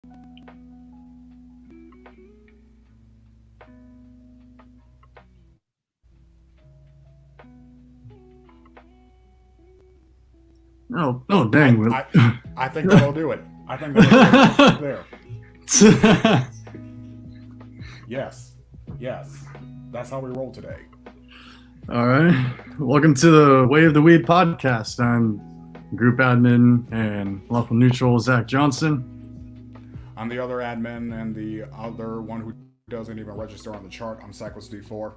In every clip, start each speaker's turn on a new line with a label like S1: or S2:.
S1: Oh, dang.
S2: I think that'll do it. I think that'll do it there. Yes. Yes. That's how we roll today.
S1: All right. Welcome to the Way of the Weeb podcast. I'm group admin and lawful neutral Zach Johnson.
S2: I'm the other admin and the other one who doesn't even register on the chart. I'm Cyclist D4.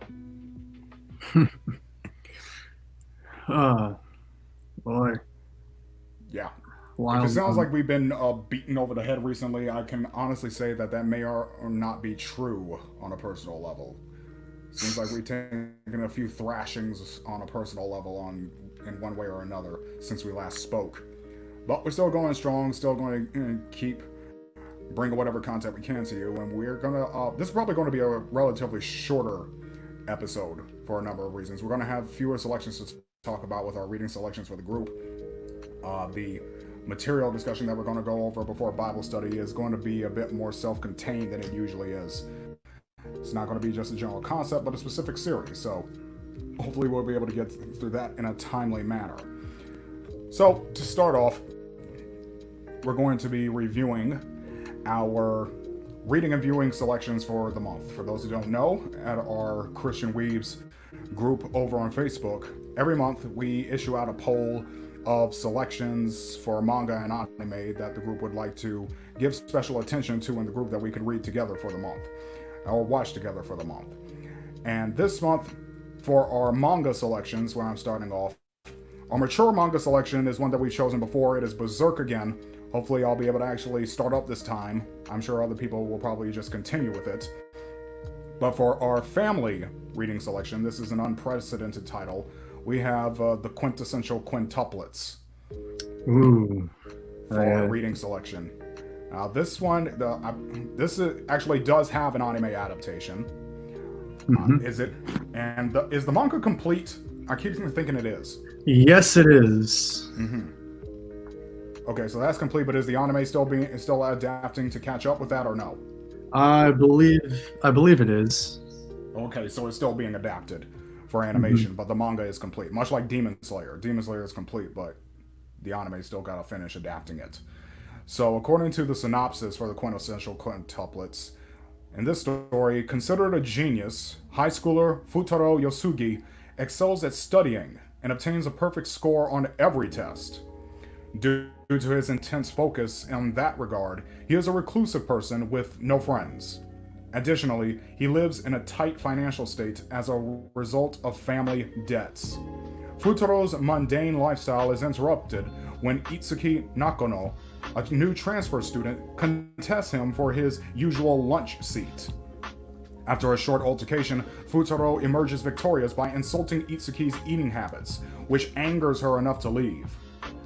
S1: Boy.
S2: Yeah.
S1: Wild.
S2: If it sounds like we've been beaten over the head recently, I can honestly say that may or not be true on a personal level. Seems like we've taken a few thrashings on a personal level in one way or another since we last spoke. But we're still going strong, still going to keep bringing whatever content we can to you, and we're going to... this is probably going to be a relatively shorter episode for a number of reasons. We're going to have fewer selections to talk about with our reading selections for the group. The material discussion that we're going to go over before Bible study is going to be a bit more self-contained than it usually is. It's not going to be just a general concept, but a specific series, so hopefully we'll be able to get through that in a timely manner. So, to start off, we're going to be reviewing our reading and viewing selections for the month. For those who don't know, at our Christian Weebs group over on Facebook, every month we issue out a poll of selections for manga and anime that the group would like to give special attention to in the group that we can read together for the month, or watch together for the month. And this month, for our manga selections, where I'm starting off, our mature manga selection is one that we've chosen before. It is Berserk again. Hopefully I'll be able to actually start up this time. I'm sure other people will probably just continue with it. But for our family reading selection, this is an unprecedented title. We have the quintessential quintuplets.
S1: Ooh.
S2: For our reading selection. Now this one, actually does have an anime adaptation.
S1: Mm-hmm.
S2: Is it? And is the manga complete? I keep thinking it is.
S1: Yes, it is.
S2: Mm-hmm. Okay, so that's complete, but is the anime still adapting to catch up with that, or no?
S1: I believe it is.
S2: Okay, so it's still being adapted for animation, but the manga is complete. Much like Demon Slayer. Demon Slayer is complete, but the anime still gotta finish adapting it. So according to the synopsis for the quintessential quintuplets, in this story, considered a genius, high schooler Futaro Yosugi excels at studying and obtains a perfect score on every test. Due to his intense focus in that regard, he is a reclusive person with no friends. Additionally, he lives in a tight financial state as a result of family debts. Futaro's mundane lifestyle is interrupted when Itsuki Nakono, a new transfer student, contests him for his usual lunch seat. After a short altercation, Futaro emerges victorious by insulting Itsuki's eating habits, which angers her enough to leave.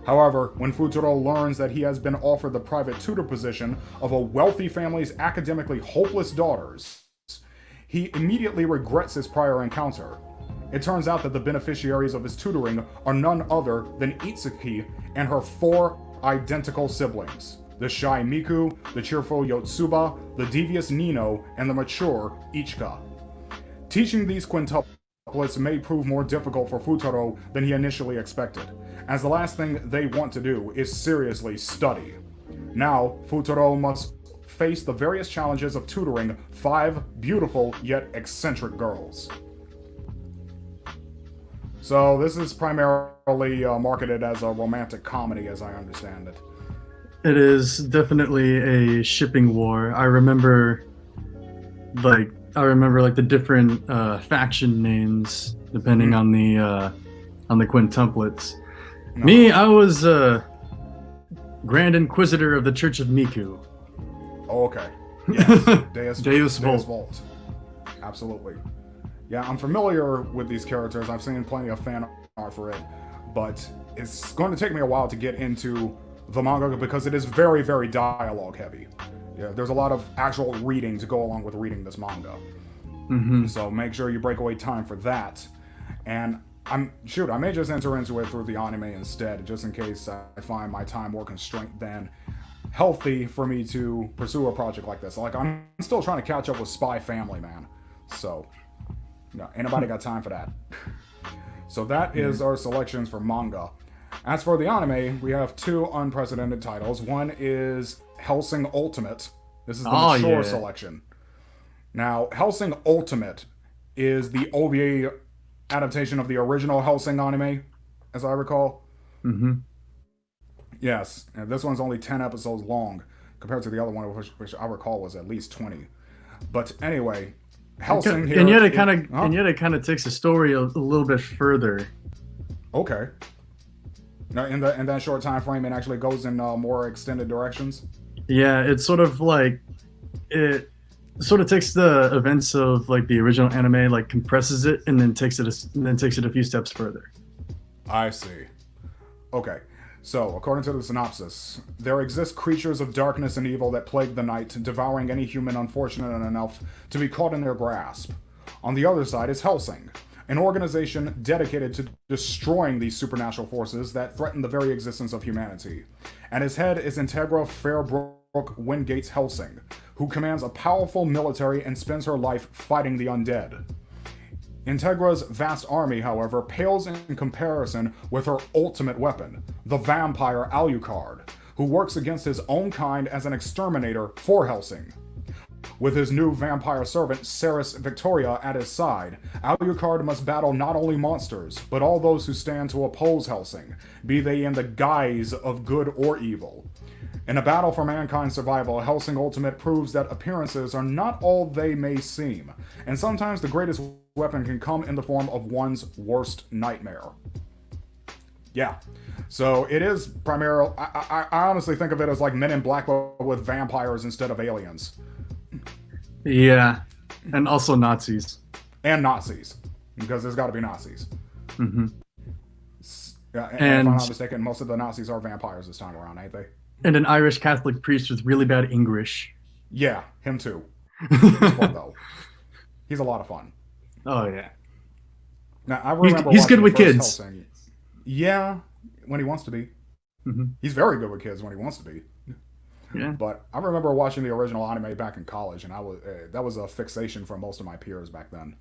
S2: However, when Futaro learns that he has been offered the private tutor position of a wealthy family's academically hopeless daughters, he immediately regrets his prior encounter. It turns out that the beneficiaries of his tutoring are none other than Itsuki and her 4 identical siblings: the shy Miku, the cheerful Yotsuba, the devious Nino, and the mature Ichika. Teaching these quintuplets may prove more difficult for Futaro than he initially expected, as the last thing they want to do is seriously study. Now, Futaro must face the various challenges of tutoring 5 beautiful yet eccentric girls. So this is primarily marketed as a romantic comedy, as I understand it.
S1: It is definitely a shipping war. I remember the different faction names depending on the quintuplets. No. Me, I was Grand Inquisitor of the Church of Miku.
S2: Oh, okay. Yes,
S1: Deus Vult.
S2: Absolutely. Yeah, I'm familiar with these characters. I've seen plenty of fan art for it, but it's going to take me a while to get into the manga because it is very, very dialogue heavy. Yeah, there's a lot of actual reading to go along with reading this manga.
S1: Mm-hmm.
S2: So make sure you break away time for that. And I may just enter into it through the anime instead, just in case I find my time more constrained than healthy for me to pursue a project like this. Like, I'm still trying to catch up with Spy Family, man. So, no, ain't nobody got time for that. So that is our selections for manga. As for the anime, we have two unprecedented titles. One is Hellsing Ultimate. This is the mature selection. Now, Hellsing Ultimate is the OVA adaptation of the original Hellsing anime, as I recall.
S1: Mm-hmm.
S2: Yes, and this one's only 10 episodes long compared to the other one, which I recall was at least 20. But anyway, Hellsing here,
S1: and yet it kind of takes the story a little bit further.
S2: Okay. Now, in that short time frame, it actually goes in more extended directions.
S1: Yeah, it's sort of like it sort of takes the events of like the original anime, like compresses it, and then takes it a few steps further.
S2: I see. Okay. So, according to the synopsis, there exist creatures of darkness and evil that plague the night, devouring any human unfortunate enough to be caught in their grasp. On the other side is Hellsing, an organization dedicated to destroying these supernatural forces that threaten the very existence of humanity. At his head is Integra Fairbrook Wingates Hellsing, who commands a powerful military and spends her life fighting the undead. Integra's vast army, however, pales in comparison with her ultimate weapon, the vampire Alucard, who works against his own kind as an exterminator for Hellsing. With his new vampire servant, Ceres Victoria, at his side, Alucard must battle not only monsters, but all those who stand to oppose Hellsing, be they in the guise of good or evil. In a battle for mankind's survival, Hellsing Ultimate proves that appearances are not all they may seem, and sometimes the greatest weapon can come in the form of one's worst nightmare. Yeah. So it is primarily, I honestly think of it as like Men in Black, but with vampires instead of aliens.
S1: Yeah. And also Nazis.
S2: And Nazis. Because there's got to be Nazis.
S1: Mm-hmm.
S2: Yeah, and if I'm not mistaken, most of the Nazis are vampires this time around, ain't they?
S1: And an Irish Catholic priest with really bad English.
S2: Yeah, him too. He's fun, though. He's a lot of fun.
S1: Oh, yeah.
S2: Now, I remember
S1: he's good with kids.
S2: Hellsing. Yeah, when he wants to be.
S1: Mm-hmm.
S2: He's very good with kids when he wants to be.
S1: Yeah.
S2: But I remember watching the original anime back in college, and that was a fixation for most of my peers back then.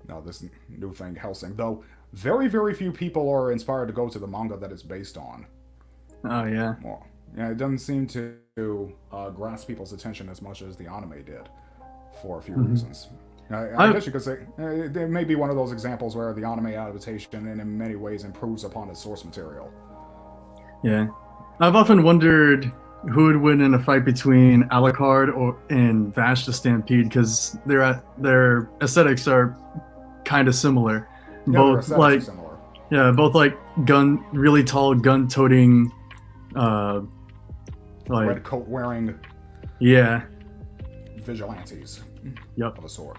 S2: Now, this new thing, Hellsing, though very, very few people are inspired to go to the manga that it's based on.
S1: Oh, yeah.
S2: Well, yeah, it doesn't seem to grasp people's attention as much as the anime did, for a few reasons. I guess you could say it may be one of those examples where the anime adaptation, in many ways, improves upon its source material.
S1: Yeah. I've often wondered who would win in a fight between Alucard and Vash the Stampede, because their aesthetics are kind of similar.
S2: Yeah,
S1: both like
S2: similar.
S1: Yeah, both like really tall gun-toting, like
S2: red coat wearing.
S1: Yeah.
S2: Vigilantes.
S1: Yep.
S2: Of a sort.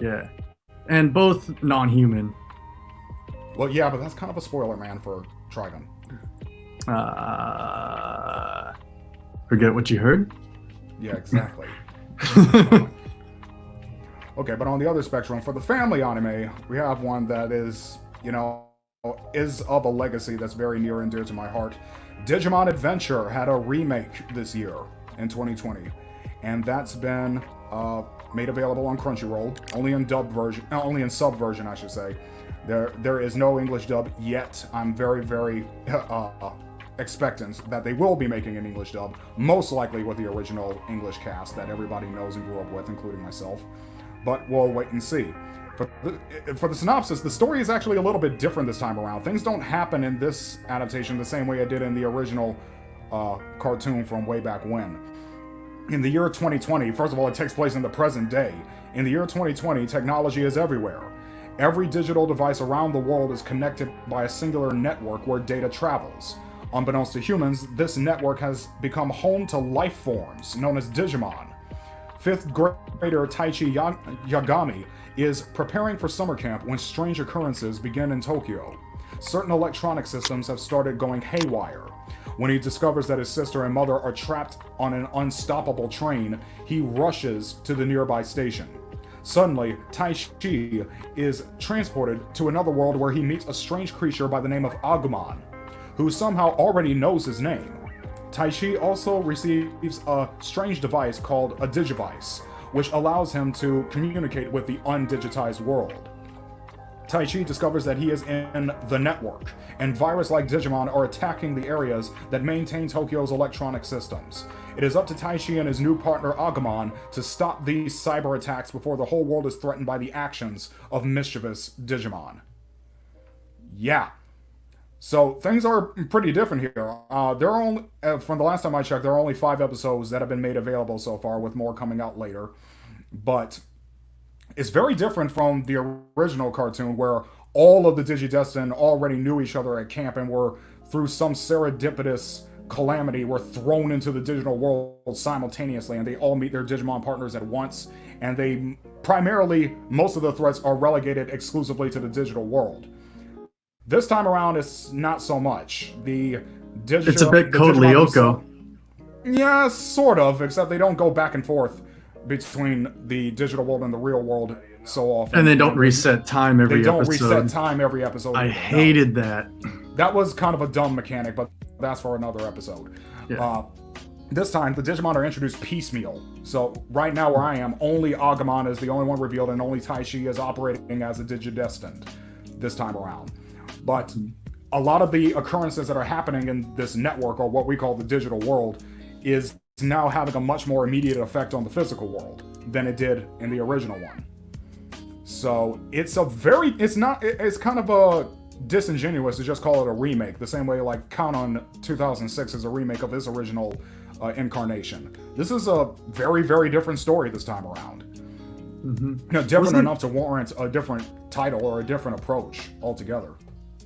S1: Yeah, and both non-human.
S2: Well, yeah, but that's kind of a spoiler, man, for Trigun.
S1: Forget what you heard?
S2: Yeah, exactly. Okay, but on the other spectrum, for the family anime, we have one that is of a legacy that's very near and dear to my heart. Digimon Adventure had a remake this year in 2020, and that's been made available on Crunchyroll, only in sub version, I should say. There is no English dub yet. I'm very, very expectant that they will be making an English dub, most likely with the original English cast that everybody knows and grew up with, including myself. But we'll wait and see. For the synopsis, the story is actually a little bit different this time around. Things don't happen in this adaptation the same way it did in the original cartoon from way back when. In the year 2020, first of all, it takes place in the present day. In the year 2020, technology is everywhere. Every digital device around the world is connected by a singular network where data travels. Unbeknownst to humans, this network has become home to life forms known as Digimon. Fifth grader Taichi Yagami is preparing for summer camp when strange occurrences begin in Tokyo. Certain electronic systems have started going haywire. When he discovers that his sister and mother are trapped on an unstoppable train, he rushes to the nearby station. Suddenly, Taichi is transported to another world where he meets a strange creature by the name of Agumon, who somehow already knows his name. Taichi also receives a strange device called a Digivice, which allows him to communicate with the undigitized world. Taichi discovers that he is in the network, and virus-like Digimon are attacking the areas that maintain Tokyo's electronic systems. It is up to Taichi and his new partner Agumon to stop these cyber attacks before the whole world is threatened by the actions of mischievous Digimon. Yeah. So things are pretty different here. There are only, from the last time I checked, there are only 5 episodes that have been made available so far, with more coming out later. But it's very different from the original cartoon, where all of the Digidestined already knew each other at camp and were, through some serendipitous calamity, were thrown into the digital world simultaneously, and they all meet their Digimon partners at once. And they primarily, most of the threats are relegated exclusively to the digital world. This time around, it's not so much.
S1: It's a bit Code Lyoko.
S2: Yeah, sort of, except they don't go back and forth between the digital world and the real world so often.
S1: And they don't reset time every episode.
S2: They don't reset time every episode.
S1: I hated that.
S2: That was kind of a dumb mechanic, but that's for another episode.
S1: Yeah.
S2: This time, the Digimon are introduced piecemeal. So right now where I am, only Agumon is the only one revealed, and only Taichi is operating as a Digidestined this time around. But a lot of the occurrences that are happening in this network, or what we call the digital world, is now having a much more immediate effect on the physical world than it did in the original one. So it's kind of a disingenuous to just call it a remake, the same way like Count on 2006 is a remake of its original incarnation. This is a very, very different story this time around. Different enough to warrant a different title or a different approach altogether.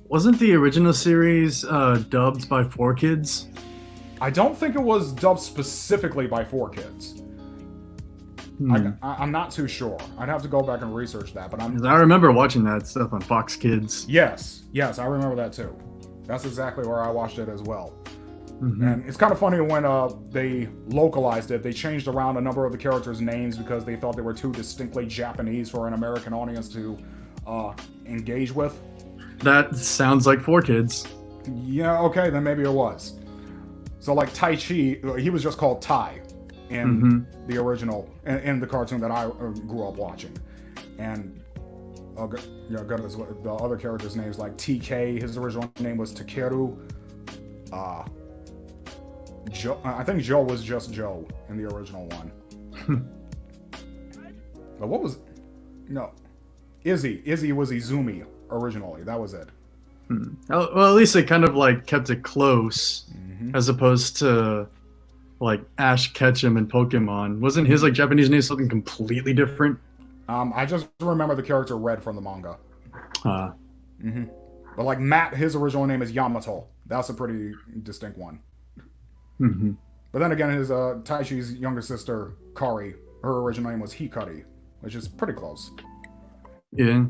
S1: Wasn't the original series dubbed by 4Kids?
S2: I don't think it was dubbed specifically by 4Kids. I'm not too sure. I'd have to go back and research that, but
S1: I remember watching that stuff on Fox Kids.
S2: Yes, I remember that too. That's exactly where I watched it as well. And it's kind of funny when they localized it, they changed around a number of the characters' names because they thought they were too distinctly Japanese for an American audience to engage with.
S1: That sounds like 4Kids.
S2: Yeah, okay, then maybe it was. So like Taichi, he was just called Tai in the original, in the cartoon that I grew up watching. And the other characters' names like TK, his original name was Takeru. Joe, I think Joe was just Joe in the original one. But what was... No. Izzy was Izumi originally. That was it.
S1: Well, at least they kind of like kept it close, as opposed to like Ash Ketchum in Pokemon. Wasn't his like Japanese name something completely different?
S2: I just remember the character Red from the manga. But like Matt, his original name is Yamato. That's a pretty distinct one. But then again, his Taichi's younger sister Kari, her original name was Hikari, which is pretty close.
S1: Yeah.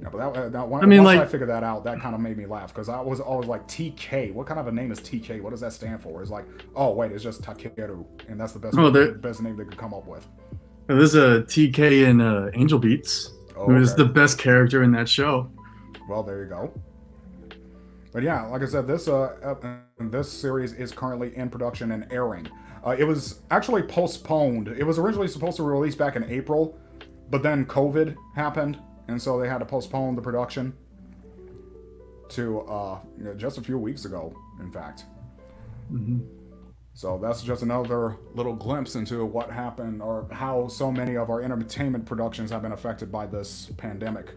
S2: Yeah, but once I figured that out, that kind of made me laugh, because I was always like, TK, what kind of a name is TK? What does that stand for? It's like, oh wait, it's just Takeru, and that's the best name they could come up with.
S1: There's a TK in Angel Beats, who is the best character in that show.
S2: Well, there you go. But yeah, like I said, this series is currently in production and airing. It was actually postponed. It was originally supposed to release back in April, but then COVID happened, and so they had to postpone the production to just a few weeks ago, in fact. So that's just another little glimpse into what happened, or how so many of our entertainment productions have been affected by this pandemic.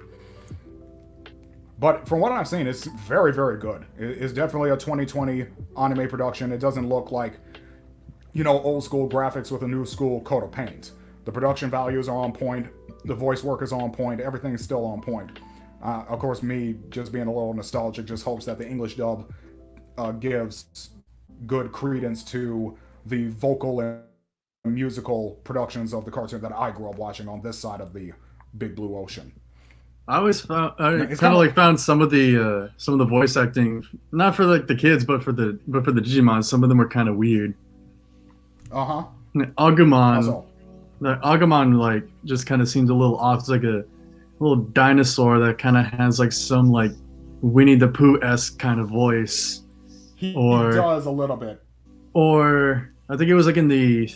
S2: But from what I've seen, it's very, very good. It's definitely a 2020 anime production. It doesn't look like, old school graphics with a new school coat of paint. The production values are on point. The voice work is on point. Everything's still on point. Of course, me just being a little nostalgic just hopes that the English dub gives good credence to the vocal and musical productions of the cartoon that I grew up watching on this side of the big blue ocean.
S1: I always found found some of the voice acting, not for like the kids, but for the Digimon. Some of them were kind of weird. Agumon, like just kind of seems a little off. It's like a little dinosaur that kind of has like some like Winnie the Pooh-esque kind of voice.
S2: He
S1: or
S2: does a little bit.
S1: or I think it was like in the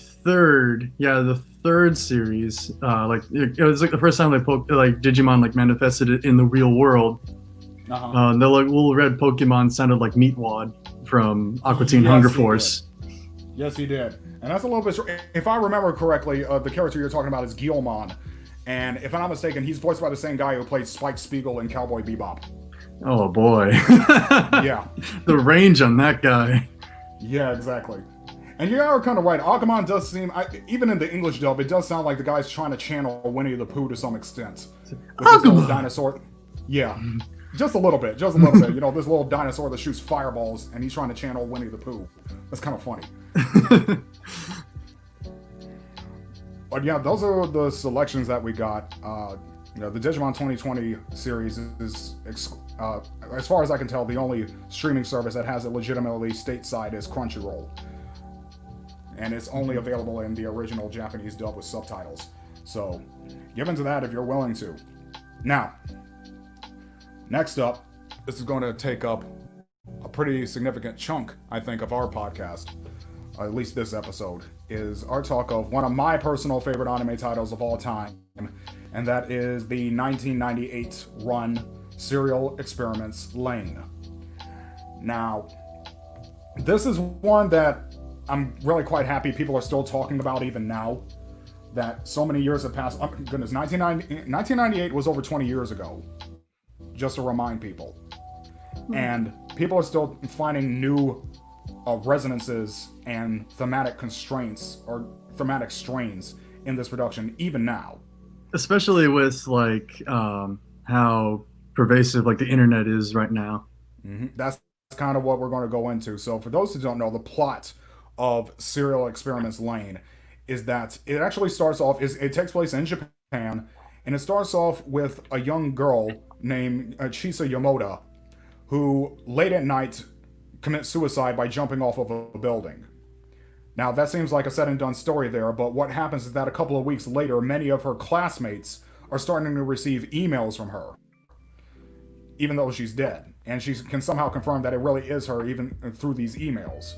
S1: third series. Like it was like the first time like Digimon like manifested it in the real world.
S2: Uh-huh.
S1: The like little red Pokemon sounded like Meatwad from Aqua Teen Hunger
S2: Yes, he
S1: Force.
S2: did. Yes, he did. And that's a little bit... If I remember correctly, the character you're talking about is Guilmon. And if I'm not mistaken, he's voiced by the same guy who played Spike Spiegel in Cowboy Bebop.
S1: Oh boy.
S2: Yeah.
S1: The range on that guy.
S2: Yeah, exactly. And you are kind of right. Agumon does seem, even in the English dub, it does sound like the guy's trying to channel Winnie the Pooh to some extent. With this little dinosaur. Yeah. Just a little bit. Just a little bit. You know, this little dinosaur that shoots fireballs, and he's trying to channel Winnie the Pooh. That's kind of funny. But yeah, those are the selections that we got. You know, the Digimon 2020 series is, as far as I can tell, the only streaming service that has it legitimately stateside is Crunchyroll. And it's only available in the original Japanese dub with subtitles. So, give into that if you're willing to. Now, next up, this is going to take up a pretty significant chunk, I think, of our podcast, at least this episode, is our talk of one of my personal favorite anime titles of all time, and that is the 1998 run Serial Experiments Lain. Now, this is one that I'm really quite happy people are still talking about even now, that so many years have passed. Oh, goodness, 1998 was over 20 years ago, just to remind people. And people are still finding new resonances and thematic constraints or thematic strains in this production even now.
S1: Especially with like how pervasive like the internet is right now.
S2: Mm-hmm. That's kind of what we're going to go into. So for those who don't know, the plot of Serial Experiments Lain is that it actually starts off, it takes place in Japan, and it starts off with a young girl named Chisa Yamoda, who late at night commits suicide by jumping off of a building. Now that seems like a said and done story there, but what happens is that a couple of weeks later, many of her classmates are starting to receive emails from her, even though she's dead, and she can somehow confirm that it really is her even through these emails.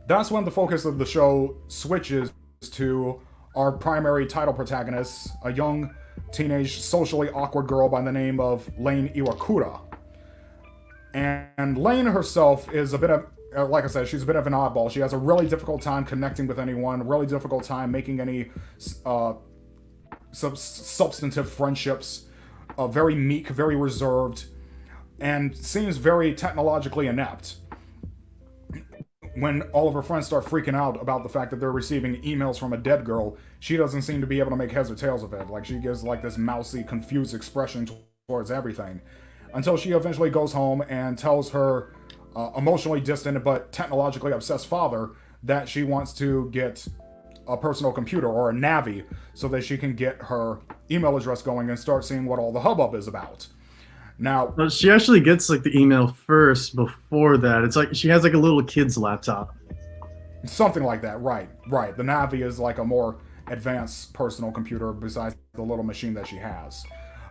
S2: That's when the focus of the show switches to our primary title protagonist, a young, teenage, socially awkward girl by the name of Lain Iwakura. And Lain herself is a bit of, like I said, she's a bit of an oddball. She has a really difficult time connecting with anyone, really difficult time making any substantive friendships, very meek, very reserved, and seems very technologically inept. When all of her friends start freaking out about the fact that they're receiving emails from a dead girl, she doesn't seem to be able to make heads or tails of it. Like, she gives like this mousy, confused expression towards everything. Until she eventually goes home and tells her emotionally distant but technologically obsessed father that she wants to get a personal computer or a Navi so that she can get her email address going and start seeing what all the hubbub is about. Now,
S1: well, she actually gets like the email first before that. It's like she has like a little kid's laptop.
S2: Something like that, right. The Navi is like a more advanced personal computer besides the little machine that she has.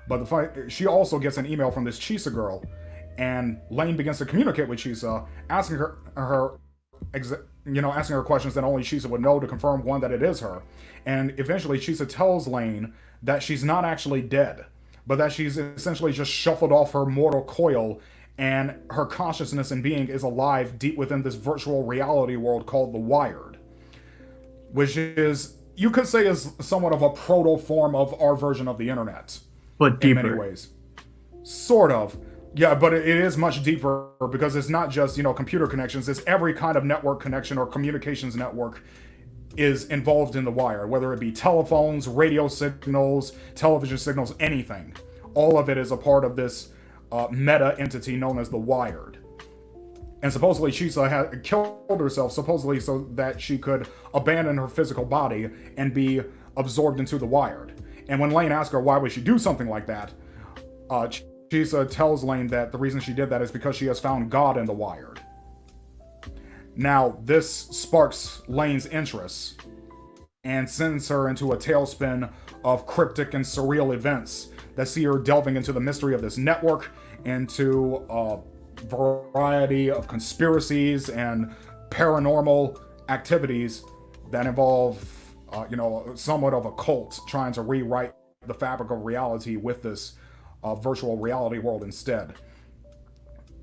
S2: But she also gets an email from this Chisa girl, and Lain begins to communicate with Chisa, asking her questions that only Chisa would know to confirm, one, that it is her. And eventually Chisa tells Lain that she's not actually dead, but that she's essentially just shuffled off her mortal coil, and her consciousness and being is alive deep within this virtual reality world called the Wired, which is, you could say, is somewhat of a proto form of our version of the internet.
S1: But deeper.
S2: In many ways. Sort of. Yeah, but it is much deeper because it's not just, computer connections. It's every kind of network connection or communications network is involved in the wire, whether it be telephones, radio signals, television signals, anything. All of it is a part of this meta entity known as the Wired. And supposedly Chisa had killed herself, supposedly so that she could abandon her physical body and be absorbed into the Wired. And when Lain asks her why would she do something like that, Chisa tells Lain that the reason she did that is because she has found God in the Wired. Now, this sparks Lain's interest and sends her into a tailspin of cryptic and surreal events that see her delving into the mystery of this network, into variety of conspiracies and paranormal activities that involve, somewhat of a cult trying to rewrite the fabric of reality with this virtual reality world instead.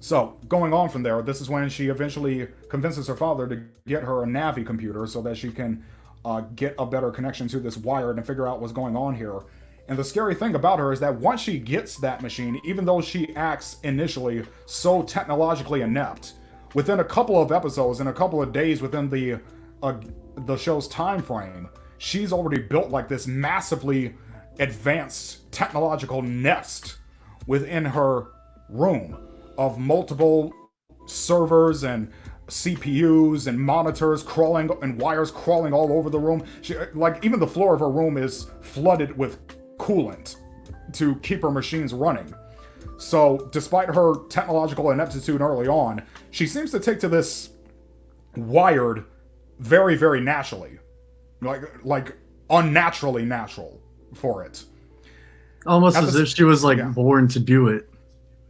S2: So, going on from there, this is when she eventually convinces her father to get her a Navi computer so that she can get a better connection to this wired and figure out what's going on here. And the scary thing about her is that once she gets that machine, even though she acts initially so technologically inept, within a couple of episodes, in a couple of days within the show's time frame, she's already built like this massively advanced technological nest within her room of multiple servers and CPUs and monitors crawling and wires crawling all over the room. Even the floor of her room is flooded with coolant to keep her machines running. So, despite her technological ineptitude early on, she seems to take to this wired very, very naturally. Like unnaturally natural for it.
S1: Almost as if she was born to do it.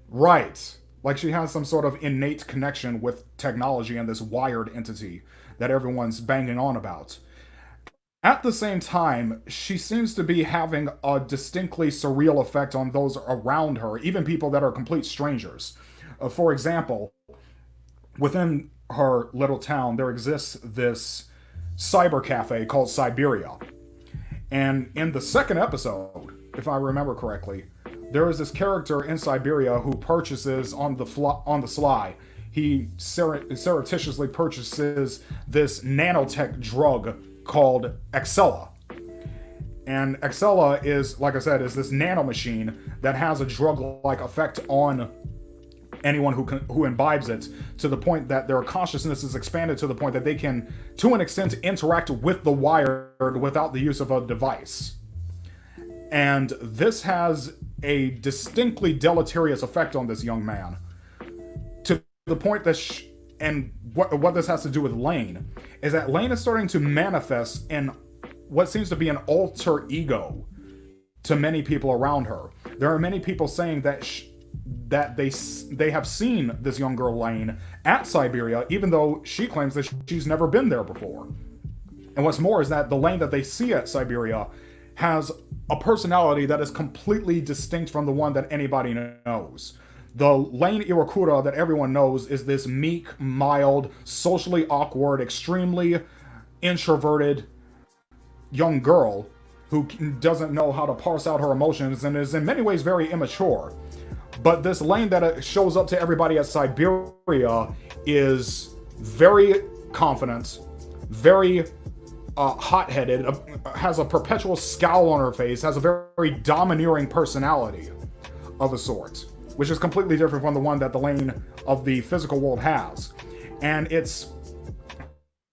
S2: Right. Like she has some sort of innate connection with technology and this wired entity that everyone's banging on about. At the same time, she seems to be having a distinctly surreal effect on those around her, even people that are complete strangers. For example, within her little town, there exists this cyber cafe called Siberia. And in the second episode, if I remember correctly, there is this character in Siberia who purchases on the sly. He surreptitiously purchases this nanotech drug called Excella. And Excella is, like I said, is this nanomachine that has a drug-like effect on anyone who imbibes it, to the point that their consciousness is expanded to the point that they can, to an extent, interact with the wired without the use of a device. And this has a distinctly deleterious effect on this young man, to the point that what this has to do with Lain is that Lain is starting to manifest in what seems to be an alter ego to many people around her. There are many people saying that they have seen this young girl Lain at Siberia, even though she claims that she's never been there before. And what's more is that the Lain that they see at Siberia has a personality that is completely distinct from the one that anybody knows. The Lain Iwakura that everyone knows is this meek, mild, socially awkward, extremely introverted young girl who doesn't know how to parse out her emotions and is in many ways very immature. But this Lain that shows up to everybody at Siberia is very confident, very hot-headed, has a perpetual scowl on her face, has a very domineering personality of a sort, which is completely different from the one that the Lain of the physical world has. And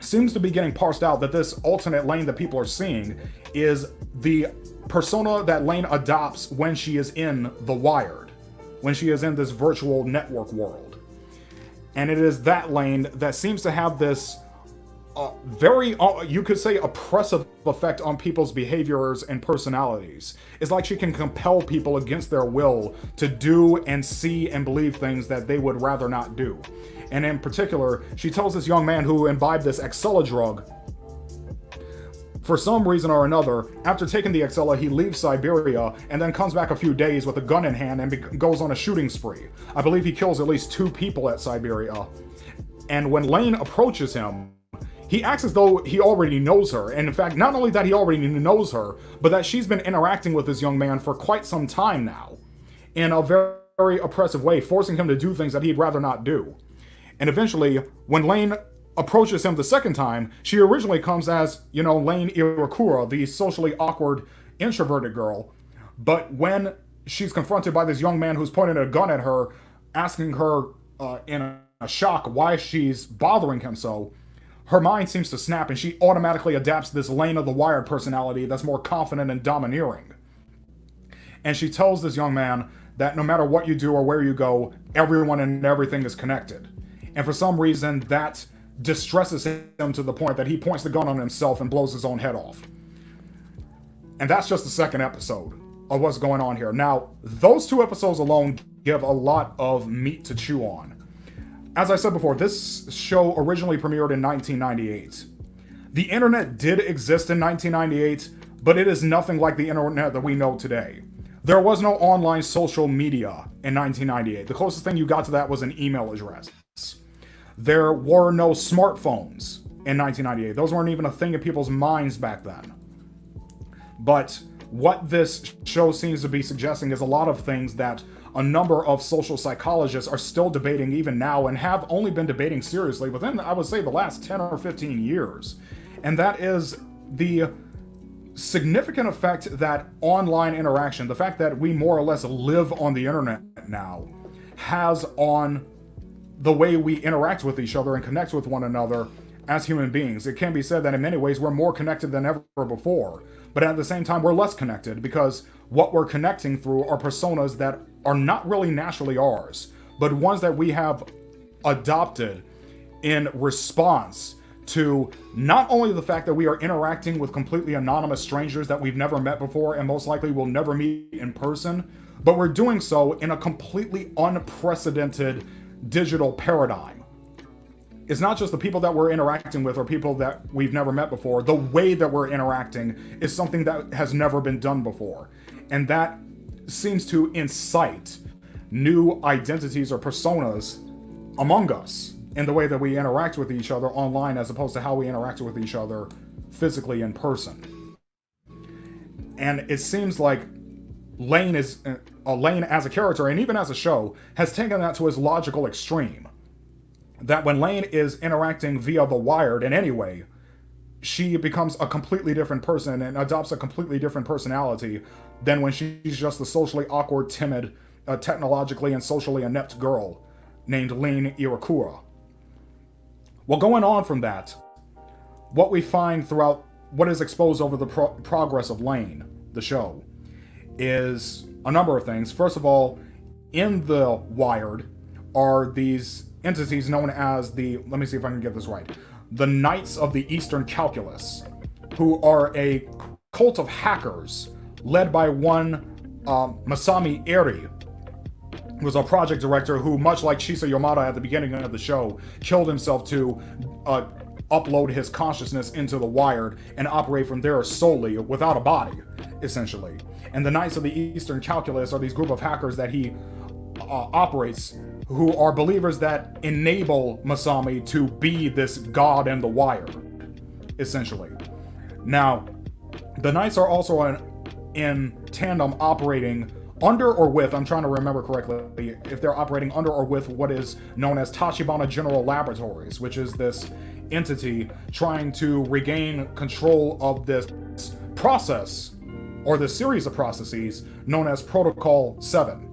S2: seems to be getting parsed out that this alternate Lain that people are seeing is the persona that Lain adopts when she is in the wired, when she is in this virtual network world. And it is that Lain that seems to have this very, you could say, oppressive effect on people's behaviors and personalities. It's like she can compel people against their will to do and see and believe things that they would rather not do. And in particular, she tells this young man who imbibed this Excella drug, for some reason or another, after taking the Excella, he leaves Siberia and then comes back a few days with a gun in hand and goes on a shooting spree. I believe he kills at least 2 people at Siberia. And when Lain approaches him, he acts as though he already knows her. And in fact, not only that he already knows her, but that she's been interacting with this young man for quite some time now, in a very, very oppressive way, forcing him to do things that he'd rather not do. And eventually, when Lain approaches him the second time, she originally comes as, Lain Iwakura, the socially awkward, introverted girl. But when she's confronted by this young man who's pointing a gun at her, asking her in a shock why she's bothering him so, her mind seems to snap and she automatically adapts this Lain of the wired personality that's more confident and domineering. And she tells this young man that no matter what you do or where you go, everyone and everything is connected. And for some reason, that distresses him to the point that he points the gun on himself and blows his own head off. And that's just the second episode of what's going on here. Now, those 2 episodes alone give a lot of meat to chew on. as I said before, this show originally premiered in 1998. The internet did exist in 1998, but it is nothing like the internet that we know today. There was no online social media in 1998. The closest thing you got to that was an email address. There were no smartphones in 1998. Those weren't even a thing in people's minds back then. But what this show seems to be suggesting is a lot of things that a number of social psychologists are still debating even now, and have only been debating seriously within, I would say, the last 10 or 15 years. And that is the significant effect that online interaction, the fact that we more or less live on the internet now, has on the way we interact with each other and connect with one another as human beings. It can be said that in many ways we're more connected than ever before, but at the same time we're less connected, because what we're connecting through are personas that are not really naturally ours, but ones that we have adopted in response to not only the fact that we are interacting with completely anonymous strangers that we've never met before and most likely will never meet in person, but we're doing so in a completely unprecedented digital paradigm. It's not just the people that we're interacting with or people that we've never met before. The way that we're interacting is something that has never been done before. And that seems to incite new identities or personas among us in the way that we interact with each other online, as opposed to how we interact with each other physically in person. And it seems like Lain as a character, and even as a show, has taken that to its logical extreme. That when Lain is interacting via the wired in any way, she becomes a completely different person and adopts a completely different personality than when she's just the socially awkward, timid, technologically and socially inept girl named Lain Irakura. Well, going on from that, what we find throughout what is exposed over the progress of Lain, the show, is a number of things. First of all, in the Wired are these entities known as let me see if I can get this right, the Knights of the Eastern Calculus, who are a cult of hackers led by one Masami Eri, who was a project director who, much like Shisa Yamada at the beginning of the show, killed himself to upload his consciousness into the Wired and operate from there solely without a body, essentially. And the Knights of the Eastern Calculus are these group of hackers that he operates, who are believers that enable Masami to be this god in the Wired, essentially. Now, the Knights are also in tandem operating under or with, I'm trying to remember correctly, if they're operating under or with what is known as Tachibana General Laboratories, which is this entity trying to regain control of this process, or this series of processes known as Protocol 7.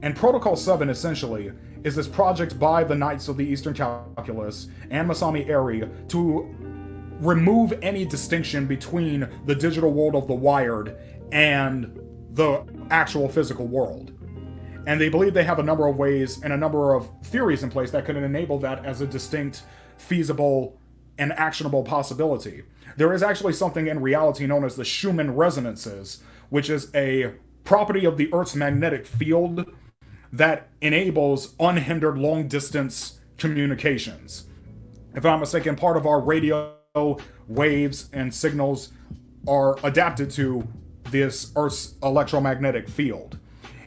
S2: And Protocol 7 essentially is this project by the Knights of the Eastern Calculus and Masami Eri to remove any distinction between the digital world of the Wired and the actual physical world. And they believe they have a number of ways and a number of theories in place that could enable that as a distinct, feasible, and actionable possibility. There is actually something in reality known as the Schumann resonances, which is a property of the Earth's magnetic field that enables unhindered long-distance communications. If I'm not mistaken, part of our radio waves and signals are adapted to this Earth's electromagnetic field.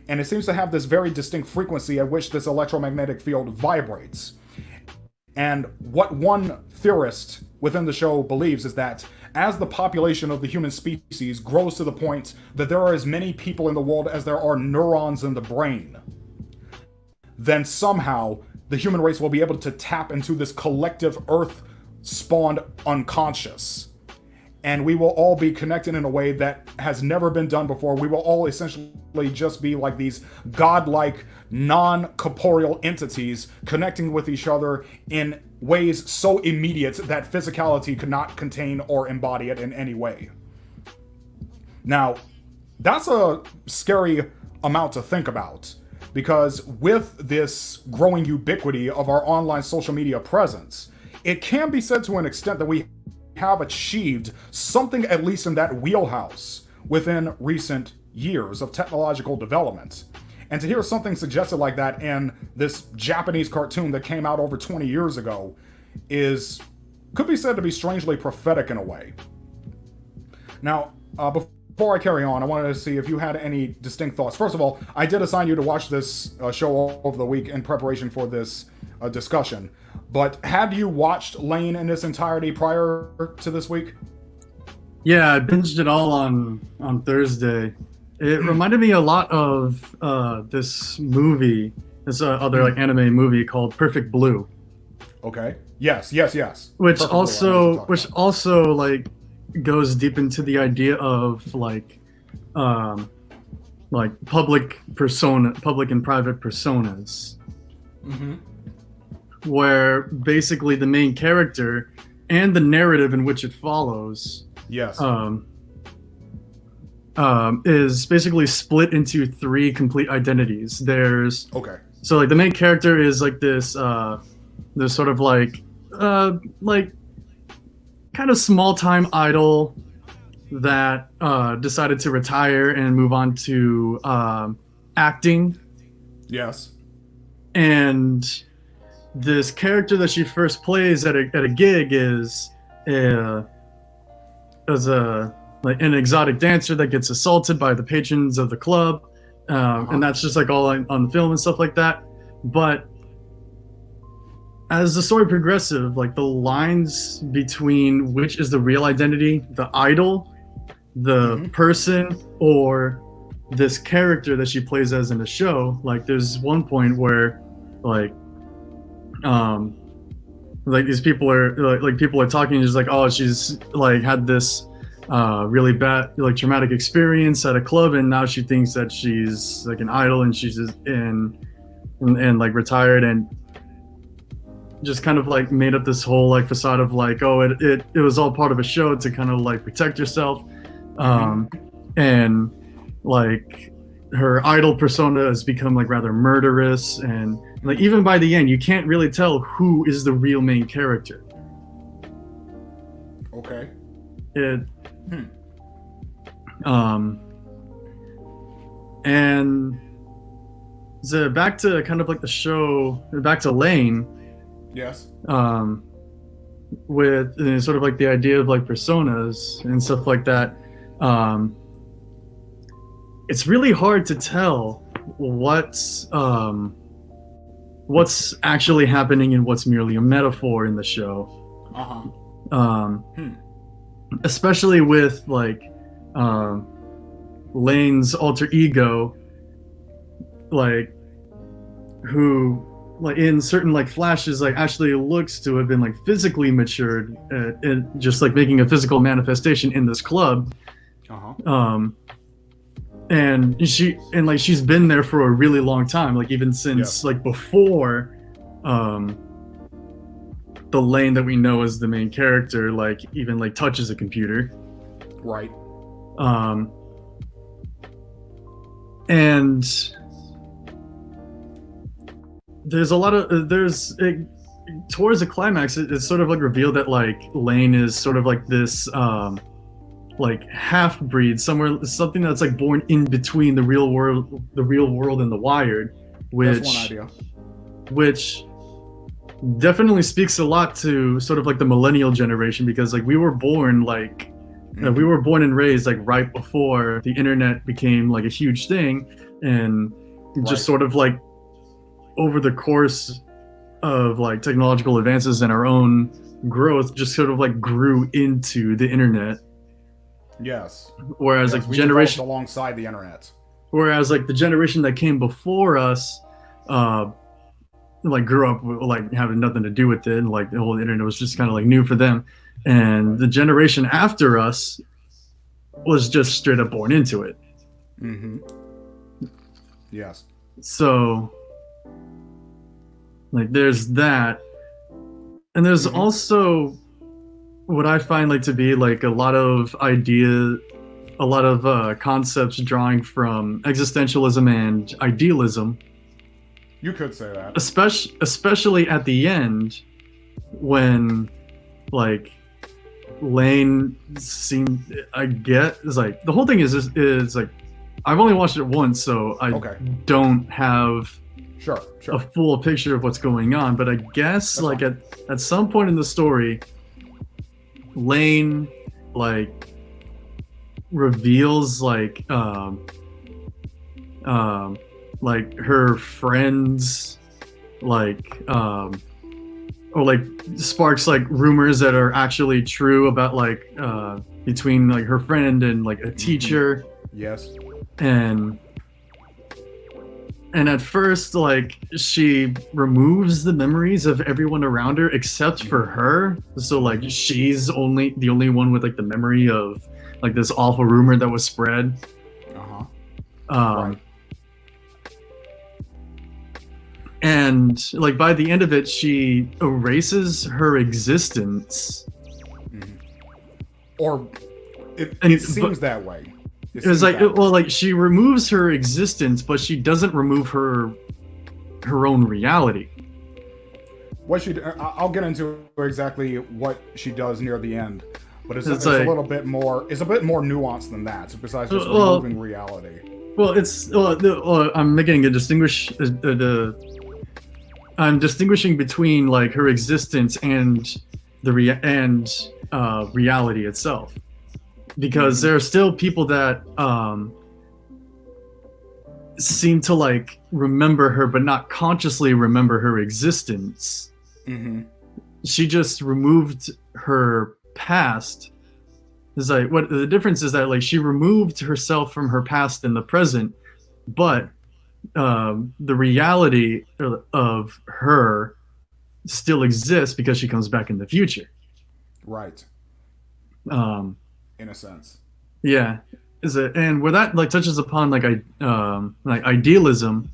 S2: And it seems to have this very distinct frequency at which this electromagnetic field vibrates. And what one theorist within the show believes is that as the population of the human species grows to the point that there are as many people in the world as there are neurons in the brain, then somehow the human race will be able to tap into this collective Earth-spawned unconscious. And we will all be connected in a way that has never been done before. We will all essentially just be like these godlike, non-corporeal entities connecting with each other in ways so immediate that physicality could not contain or embody it in any way. Now, that's a scary amount to think about, because with this growing ubiquity of our online social media presence, it can be said to an extent that we have achieved something at least in that wheelhouse within recent years of technological development. And to hear something suggested like that in this Japanese cartoon that came out over 20 years ago could be said to be strangely prophetic in a way. Now, before I carry on, I wanted to see if you had any distinct thoughts. First of all, I did assign you to watch this show over the week in preparation for this discussion. But had you watched Lain in its entirety prior to this week?
S1: Yeah, I binged it all on Thursday. It reminded me a lot of this movie, this other like anime movie called Perfect Blue.
S2: Okay. Yes.
S1: Which
S2: Perfect
S1: also like goes deep into the idea of like public and private personas.
S2: Mm-hmm.
S1: Where basically the main character and the narrative in which it follows
S2: yes
S1: is basically split into three complete identities. There's so like the main character is like this sort of like kind of small time idol that decided to retire and move on to acting.
S2: Yes.
S1: And this character that she first plays at a gig is an exotic dancer that gets assaulted by the patrons of the club, and that's just like all on the film and stuff like that. But as the story progresses, like the lines between which is the real identity, the idol, the person, or this character that she plays as in the show, like there's one point where like these people are like people are talking just like, oh, she's like had this really bad like traumatic experience at a club, and now she thinks that she's like an idol and she's just and like retired, and just kind of like made up this whole like facade of like, oh, it was all part of a show to kind of like protect yourself. And like her idol persona has become like rather murderous, and like even by the end you can't really tell who is the real main character.
S2: Okay.
S1: And so back to kind of like the show, back to Lain.
S2: Yes.
S1: With sort of like the idea of like personas and stuff like that. It's really hard to tell what's actually happening and what's merely a metaphor in the show. Especially with like Lane's alter ego, like who like in certain like flashes like actually looks to have been like physically matured, and just like making a physical manifestation in this club. And she's been there for a really long time, like even since like before the Lain that we know as the main character like even like touches a computer.
S2: Right.
S1: And there's a lot of towards the climax it's sort of like revealed that like Lain is sort of like this like half-breed, something that's like born in between the real world and the wired,
S2: that's one idea.
S1: Which definitely speaks a lot to sort of like the millennial generation, because like we were born like we were born and raised like right before the internet became like a huge thing, and just sort of like over the course of like technological advances and our own growth just sort of like grew into the internet.
S2: Yes.
S1: Whereas like
S2: we
S1: generation
S2: alongside the internet.
S1: Whereas like the generation that came before us, like grew up like having nothing to do with it, and like the whole internet was just kind of like new for them, and the generation after us was just straight up born into it.
S2: Yes.
S1: So like there's that, and there's also what I find like to be like a lot of concepts drawing from existentialism and idealism.
S2: You could say that.
S1: Especially at the end, when like Lain seemed, I get, is like the whole thing is like I've only watched it once, so I
S2: Okay.
S1: don't have
S2: Sure.
S1: a
S2: Sure.
S1: full picture of what's going on. But I guess
S2: That's
S1: like
S2: fine.
S1: at some point in the story, Lane like reveals like her friends like or like sparks like rumors that are actually true about like between like her friend and like a teacher.
S2: Yes.
S1: and and at first like she removes the memories of everyone around her except for her, so like she's only the only one with like the memory of like this awful rumor that was spread.
S2: Uh-huh.
S1: um
S2: Right.
S1: and like by the end of it she erases her existence.
S2: Or it
S1: And-
S2: seems that way.
S1: It was
S2: seems
S1: like,
S2: that way.
S1: well, like she removes her existence, but she doesn't remove her own reality.
S2: What I'll get into exactly what she does near the end, but it's
S1: It's
S2: a
S1: like-
S2: little bit more. It's a bit more nuanced than that. Besides just
S1: Well-
S2: removing reality.
S1: Well, I'm making a I'm distinguishing between like her existence and the reality itself, because there are still people that seem to like remember her, but not consciously remember her existence.
S2: Mm-hmm.
S1: She just removed her past. It's like what the difference is that like she removed herself from her past in the present, but the reality of her still exists because she comes back in the future.
S2: Right.
S1: Um,
S2: In a sense.
S1: yeah, is it? And where that like touches upon like idealism,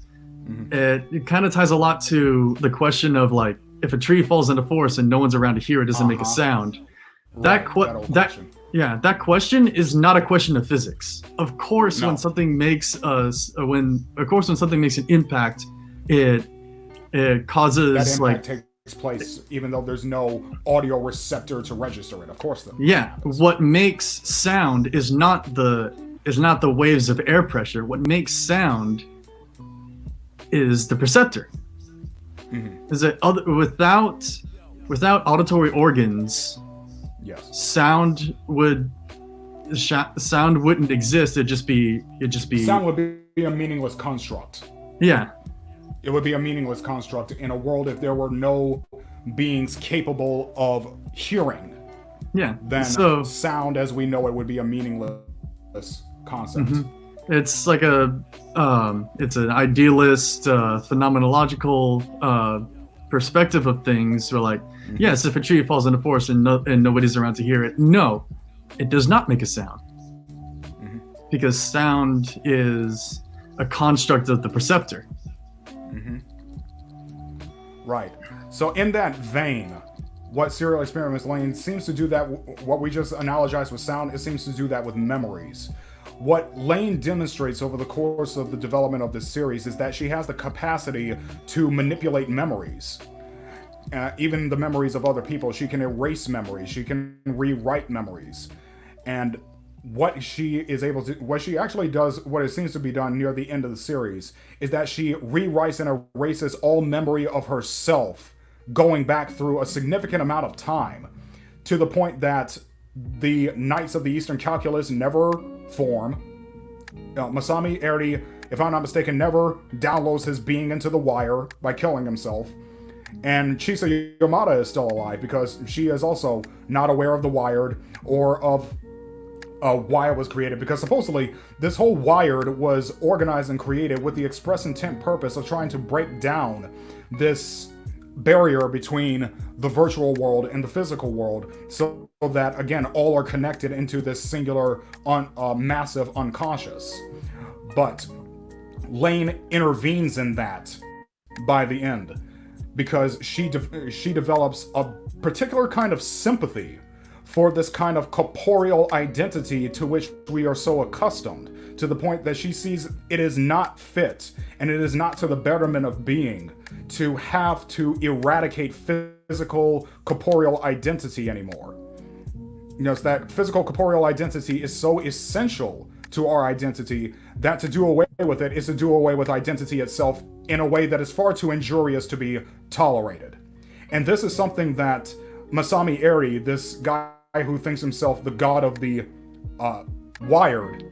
S1: it kind of ties a lot to the question of like if a tree falls in the forest and no one's around to hear it, does it make a sound?
S2: Right, that old question.
S1: That question is not a question of physics. Of course,
S2: No.
S1: when something makes when something makes an impact, it causes
S2: That impact
S1: like
S2: takes place even though there's no audio receptor to register it. Of course, that
S1: yeah.
S2: happens.
S1: What makes sound is not the waves of air pressure. What makes sound is the perceptor. Is that without auditory organs,
S2: Yes.
S1: sound wouldn't exist. It'd just be
S2: Sound would be a meaningless construct.
S1: yeah.
S2: It would be a meaningless construct in a world if there were no beings capable of hearing.
S1: Yeah.
S2: Then
S1: So
S2: sound as we know it would be a meaningless concept.
S1: it's like it's an idealist phenomenological perspective of things. Where like yes, if a tree falls in the forest and nobody's around to hear it, no, it does not make a sound, because sound is a construct of the perceptor.
S2: Right. So in that vein, what Serial Experiments Lain seems to do that, what we just analogized with sound, it seems to do that with memories. What Lain demonstrates over the course of the development of this series is that she has the capacity to manipulate memories. Even the memories of other people. She can erase memories. She can rewrite memories. And what she is able to, what she actually does, what it seems to be done near the end of the series, is that she rewrites and erases all memory of herself, going back through a significant amount of time, to the point that the Knights of the Eastern Calculus never form. Masami Eri, if I'm not mistaken, never downloads his being into the wire by killing himself. And Chisa Yamada is still alive because she is also not aware of the Wired or of why it was created, because supposedly this whole Wired was organized and created with the express intent purpose of trying to break down this barrier between the virtual world and the physical world, so that again all are connected into this singular massive unconscious. But Lain intervenes in that by the end, because she develops a particular kind of sympathy for this kind of corporeal identity to which we are so accustomed, to the point that she sees it is not fit and it is not to the betterment of being to have to eradicate physical corporeal identity anymore. You know, it's that physical corporeal identity is so essential to our identity, that to do away with it is to do away with identity itself in a way that is far too injurious to be tolerated. And this is something that Masami Eri, this guy who thinks himself the god of the Wired,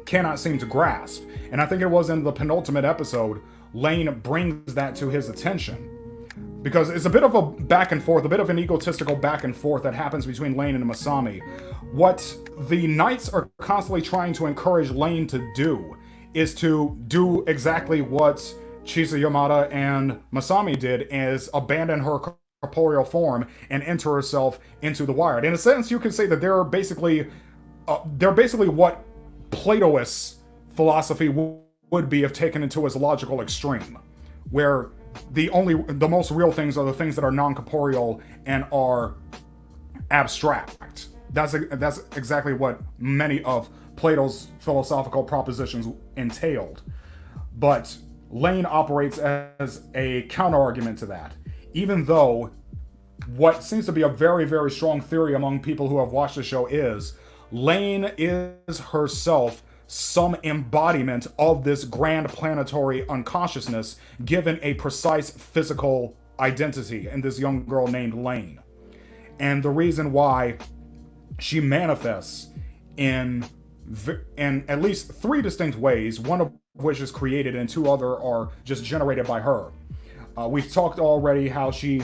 S2: cannot seem to grasp. And I think it was in the penultimate episode, Lain brings that to his attention. Because it's a bit of a back and forth, a bit of an egotistical back and forth that happens between Lain and Masami. What the Knights are constantly trying to encourage Lain to do is to do exactly what Chisa Yamada and Masami did, is abandon her corporeal form and enter herself into the Wired. In a sense, you could say that they're basically what Platoist philosophy would be if taken into its logical extreme, where the most real things are the things that are non-corporeal and are abstract. That's exactly what many of Plato's philosophical propositions entailed. But Lain operates as a counter-argument to that, even though what seems to be a very, very strong theory among people who have watched the show is Lain is herself some embodiment of this grand planetary unconsciousness given a precise physical identity in this young girl named Lain. And the reason why she manifests in at least 3 distinct ways, one of which is created and 2 other are just generated by her. We've talked already how she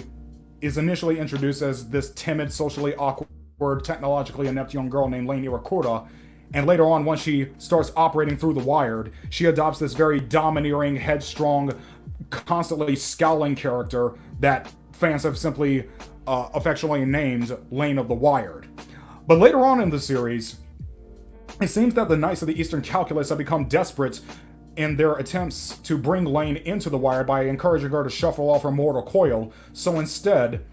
S2: is initially introduced as this timid, socially awkward, technologically inept young girl named Lain Iwakura. And later on, once she starts operating through the Wired, she adopts this very domineering, headstrong, constantly scowling character that fans have simply affectionately named Lain of the Wired. But later on in the series, it seems that the Knights of the Eastern Calculus have become desperate in their attempts to bring Lain into the Wired by encouraging her to shuffle off her mortal coil. So instead,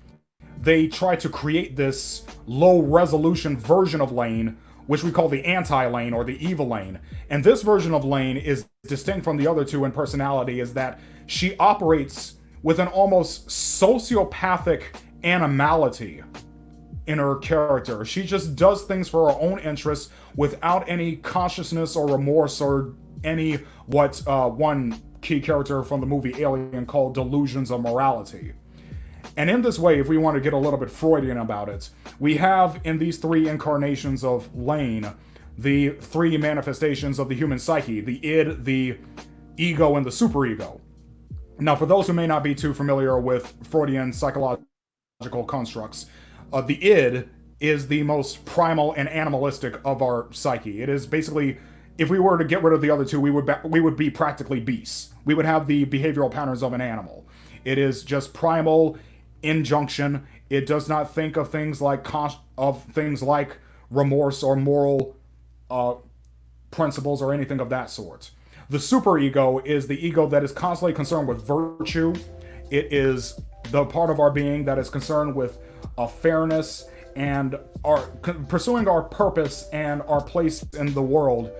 S2: they try to create this low-resolution version of Lain, which we call the anti-Lain or the evil Lain. And this version of Lain is distinct from the other 2 in personality, is that she operates with an almost sociopathic animality in her character. She just does things for her own interests without any consciousness or remorse or any what one key character from the movie Alien called delusions of morality. And in this way, if we want to get a little bit Freudian about it, we have in these 3 incarnations of Lain the 3 manifestations of the human psyche: the id, the ego, and the superego. Now, for those who may not be too familiar with Freudian psychological constructs, the id is the most primal and animalistic of our psyche. It is basically, if we were to get rid of the other 2, we would be practically beasts. We would have the behavioral patterns of an animal. It is just primal injunction. It does not think of things like remorse or moral principles or anything of that sort. The superego is the ego that is constantly concerned with virtue. It is the part of our being that is concerned with fairness and pursuing our purpose and our place in the world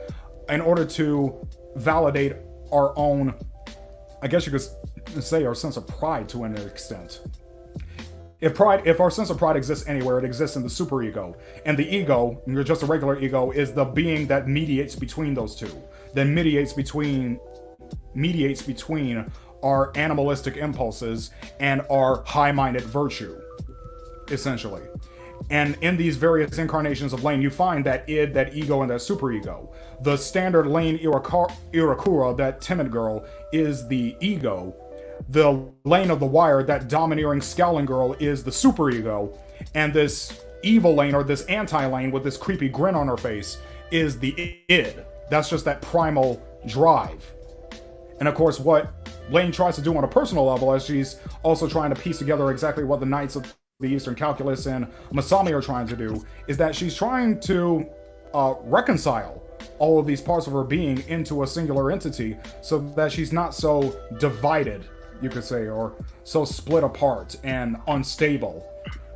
S2: in order to validate our own, I guess you could say, our sense of pride to an extent. If our sense of pride exists anywhere, it exists in the superego. And the ego, just a regular ego, is the being that mediates between those 2. That mediates between our animalistic impulses and our high-minded virtue, essentially. And in these various incarnations of Lain, you find that id, that ego, and that superego. The standard Lain Iwakura, that timid girl, is the ego. The Lain of the Wire, that domineering, scowling girl, is the superego. And this evil Lain, or this anti-Lain with this creepy grin on her face, is the id. That's just that primal drive. And of course, what Lain tries to do on a personal level, as she's also trying to piece together exactly what the Knights of the Eastern Calculus and Masami are trying to do, is that she's trying to reconcile all of these parts of her being into a singular entity so that she's not so divided, you could say, or so split apart and unstable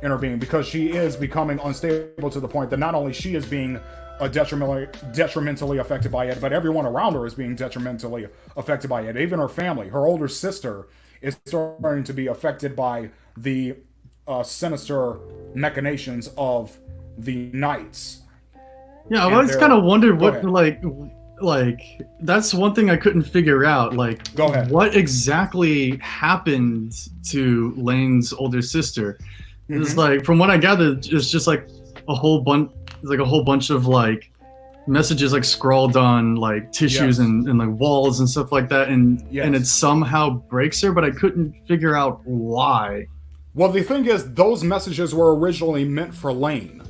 S2: in her being, because she is becoming unstable to the point that not only she is being detrimentally affected by it, but everyone around her is being detrimentally affected by it. Even her family, her older sister, is starting to be affected by the sinister machinations of the Knights.
S1: Yeah, I
S2: and
S1: always kind
S2: they're
S1: of wondered
S2: go
S1: what
S2: ahead.
S1: like that's one thing I couldn't figure out. Like,
S2: Go ahead.
S1: what exactly happened to Lane's older sister? It's
S2: Hmm.
S1: like, from what I gathered, it's just like a whole bunch of like messages like scrawled on like tissues
S2: Yes.
S1: and like walls and stuff like that, and it
S2: Yes.
S1: somehow breaks her, but I couldn't figure out why.
S2: Well, the thing is, those messages were originally meant for Lane,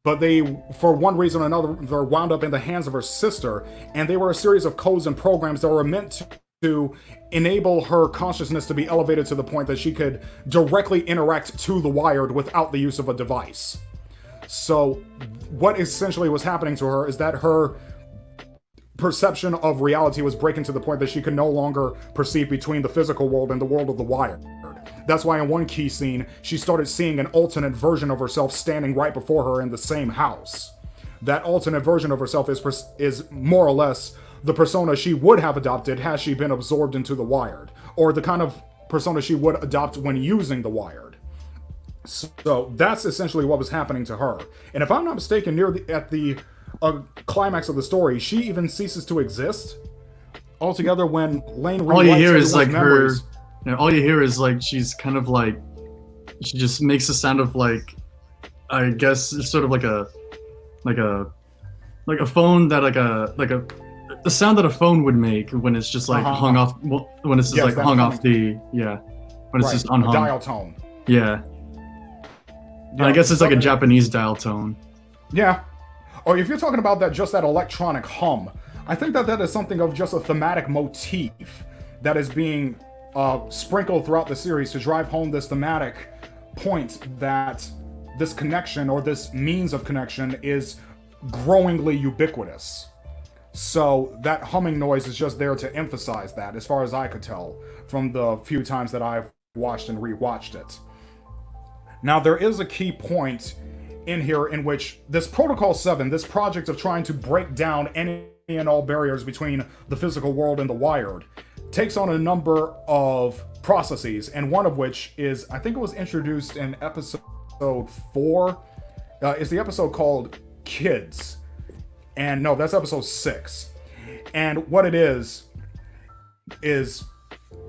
S2: but they, for one reason or another, they're wound up in the hands of her sister, and they were a series of codes and programs that were meant to enable her consciousness to be elevated to the point that she could directly interact to the wired without the use of a device. So, what essentially was happening to her is that her perception of reality was breaking to the point that she could no longer perceive between the physical world and the world of the wired. That's why in one key scene, she started seeing an alternate version of herself standing right before her in the same house. That alternate version of herself is more or less the persona she would have adopted had she been absorbed into the wired, or the kind of persona she would adopt when using the wired. So that's essentially what was happening to her. And if I'm not mistaken, at the climax of the story, she even ceases to exist altogether when Lane
S1: All you
S2: rewrites
S1: hear is
S2: everyone's
S1: like her,
S2: memories.
S1: all you hear is like she's kind of like, she just makes a sound of like, I guess it's sort of like a like a phone that like a the sound that a phone would make when it's just like hung
S2: Uh-huh.
S1: off, when it's just
S2: Yes,
S1: like
S2: that
S1: hung
S2: humming.
S1: off the, yeah, when it's
S2: Right,
S1: just
S2: a
S1: unhung.
S2: dial tone.
S1: Yeah. And I
S2: Yeah,
S1: guess it's like a
S2: something.
S1: Japanese dial tone.
S2: Yeah. Or if you're talking about that, just that electronic hum, I think that that is something of just a thematic motif that is being sprinkled throughout the series to drive home this thematic point that this connection or this means of connection is growingly ubiquitous. So that humming noise is just there to emphasize that, as far as I could tell from the few times that I've watched and rewatched it. Now, there is a key point in here in which this Protocol 7, this project of trying to break down any and all barriers between the physical world and the wired, takes on a number of processes, and one of which is, I think it was introduced in episode 4. It's the episode called Kids. And no, that's episode 6. And what it is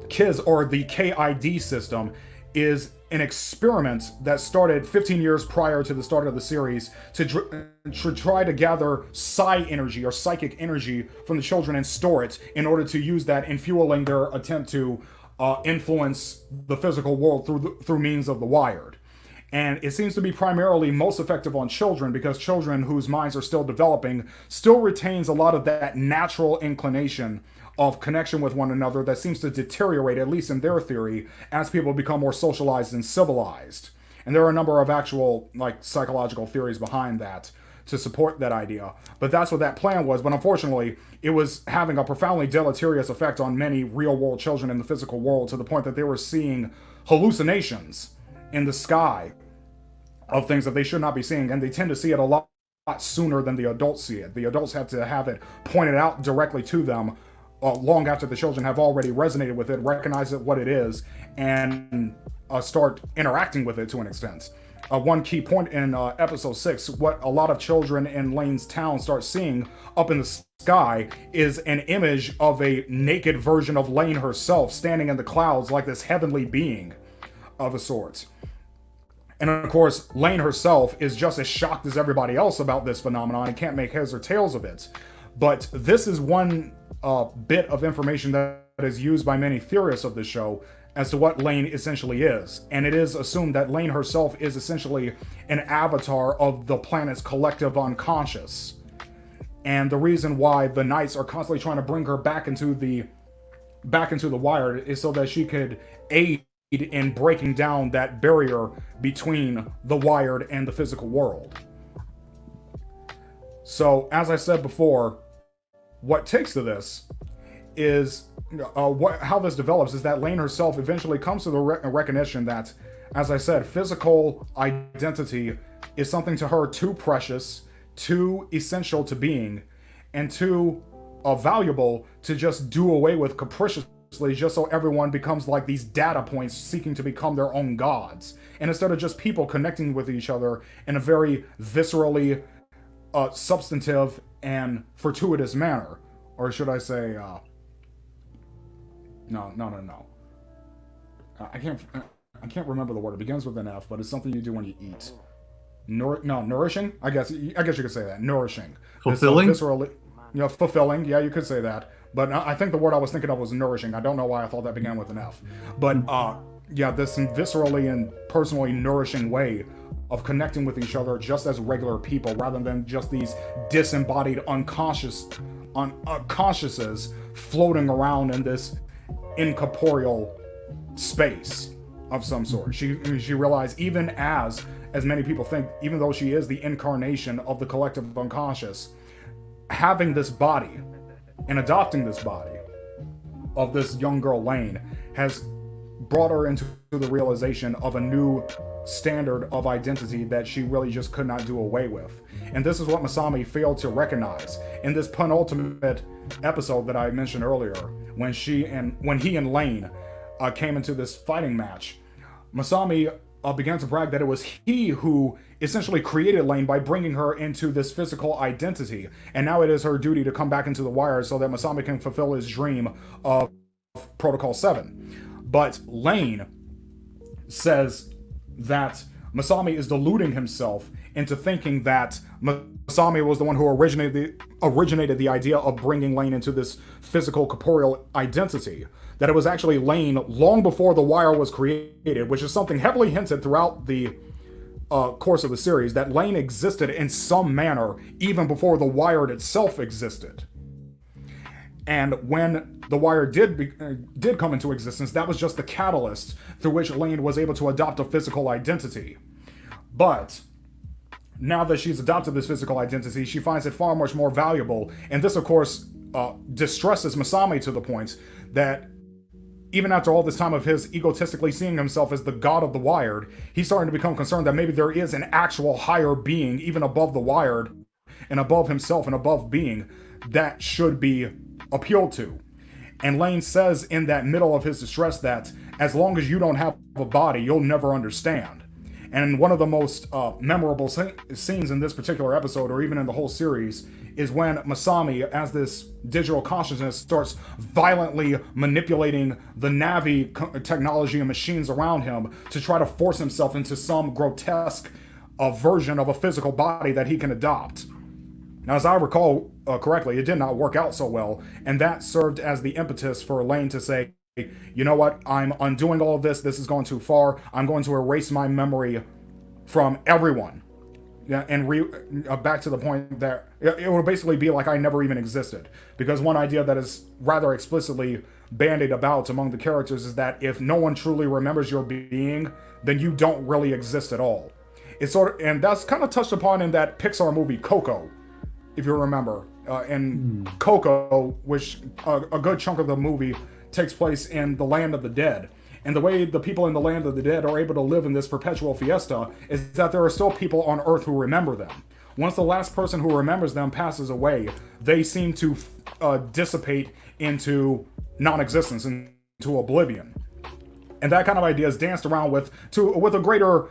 S2: KISS, or the KID system, is an experiment that started 15 years prior to the start of the series to try to gather psi energy or psychic energy from the children and store it in order to use that in fueling their attempt to influence the physical world through means of the wired. And it seems to be primarily most effective on children because children whose minds are still developing still retains a lot of that natural inclination of connection with one another that seems to deteriorate, at least in their theory, as people become more socialized and civilized. And there are a number of actual like psychological theories behind that to support that idea. But that's what that plan was. But unfortunately, it was having a profoundly deleterious effect on many real world children in the physical world to the point that they were seeing hallucinations in the sky of things that they should not be seeing. And they tend to see it a lot sooner than the adults see it. The adults have to have it pointed out directly to them long after the children have already resonated with it, recognize it what it is, and start interacting with it to an extent. One key point in episode 6, what a lot of children in Lane's town start seeing up in the sky is an image of a naked version of Lane herself standing in the clouds like this heavenly being of a sort. And of course, Lane herself is just as shocked as everybody else about this phenomenon and can't make heads or tails of it. But this is one bit of information that is used by many theorists of the show as to what Lane essentially is. And it is assumed that Lane herself is essentially an avatar of the planet's collective unconscious. And the reason why the Knights are constantly trying to bring her back into the wired is so that she could aid in breaking down that barrier between the wired and the physical world. So, as I said before, what takes to this is how this develops is that Lane herself eventually comes to the recognition that, as I said, physical identity is something to her too precious, too essential to being, and too valuable to just do away with capriciously just so everyone becomes like these data points seeking to become their own gods. And instead of just people connecting with each other in a very viscerally substantive and fortuitous manner. Or should I say, no. I can't remember the word. It begins with an F, but it's something you do when you eat. Nourishing. I guess you could say that. Nourishing.
S1: Fulfilling.
S2: Fulfilling. Yeah, you could say that. But I think the word I was thinking of was nourishing. I don't know why I thought that began with an F. But this viscerally and personally nourishing way of connecting with each other just as regular people, rather than just these disembodied unconsciouses floating around in this incorporeal space of some sort. She realized, even as many people think, even though she is the incarnation of the collective unconscious, having this body and adopting this body of this young girl Lain has brought her into the realization of a new standard of identity that she really just could not do away with. And this is what Masami failed to recognize in this penultimate episode that I mentioned earlier, when he and Lain came into this fighting match. Masami began to brag that it was he who essentially created Lain by bringing her into this physical identity, and now it is her duty to come back into the wire so that Masami can fulfill his dream of Protocol 7. But Lain says that Masami is deluding himself into thinking that Masami was the one who originated the idea of bringing Lain into this physical corporeal identity. That it was actually Lain long before the wire was created, which is something heavily hinted throughout the course of the series, that Lain existed in some manner even before the wire itself existed. And when the wire did come into existence, that was just the catalyst through which Lain was able to adopt a physical identity. But now that she's adopted this physical identity, she finds it far much more valuable. And this, of course, distresses Masami to the point that even after all this time of his egotistically seeing himself as the god of the wired, he's starting to become concerned that maybe there is an actual higher being, even above the wired, and above himself and above being, that should be appealed to. And Lain says in that middle of his distress that as long as you don't have a body, you'll never understand. And one of the most memorable scenes in this particular episode, or even in the whole series, is when Masami, as this digital consciousness, starts violently manipulating the Navi technology and machines around him to try to force himself into some grotesque version of a physical body that he can adopt. Now, as I recall correctly, it did not work out so well, and that served as the impetus for Lain to say, you know what, I'm undoing all of this, this is going too far, I'm going to erase my memory from everyone. Yeah, and back to the point that it would basically be like I never even existed. Because one idea that is rather explicitly bandied about among the characters is that if no one truly remembers your being, then you don't really exist at all. It's and that's kind of touched upon in that Pixar movie Coco, if you remember. In Coco, which a good chunk of the movie takes place in the land of the dead. And the way the people in the land of the dead are able to live in this perpetual fiesta is that there are still people on Earth who remember them. Once the last person who remembers them passes away, they seem to dissipate into non-existence, into oblivion. And that kind of idea is danced around with a greater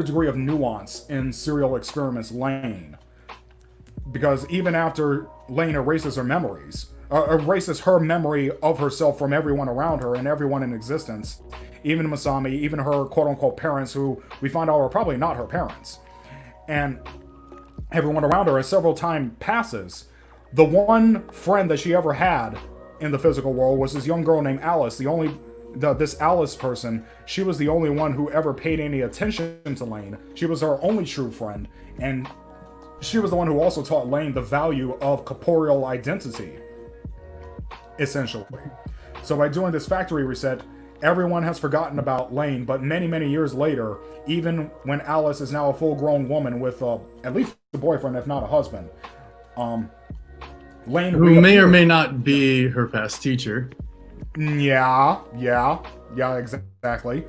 S2: degree of nuance in Serial Experiments Lain. Because even after Lain erases her memories, erases her memory of herself from everyone around her and everyone in existence, even Masami, even her quote-unquote parents, who we find out are probably not her parents, and everyone around her, as several time passes, the one friend that she ever had in the physical world was this young girl named Alice. This Alice person, she was the only one who ever paid any attention to Lain. She was her only true friend, and she was the one who also taught Lain the value of corporeal identity, essentially. So by doing this factory reset, everyone has forgotten about Lain, but many, many years later, even when Alice is now a full-grown woman with at least a boyfriend, if not a husband, Lain
S1: who may or may not be her past teacher.
S2: Yeah, exactly.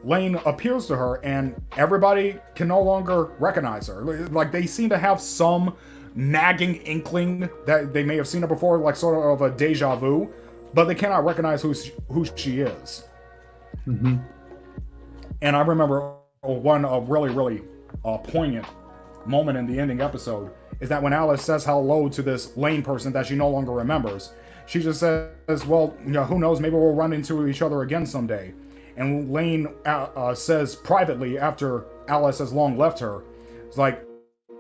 S2: Lain appeals to her, and everybody can no longer recognize her. Like, they seem to have some nagging inkling that they may have seen her before, like sort of a deja vu, but they cannot recognize who she is.
S1: Mm-hmm.
S2: And I remember one really, really poignant moment in the ending episode is that when Alice says hello to this Lane person that she no longer remembers, she just says, well, who knows, maybe we'll run into each other again someday. And Lane says privately, after Alice has long left her, it's like,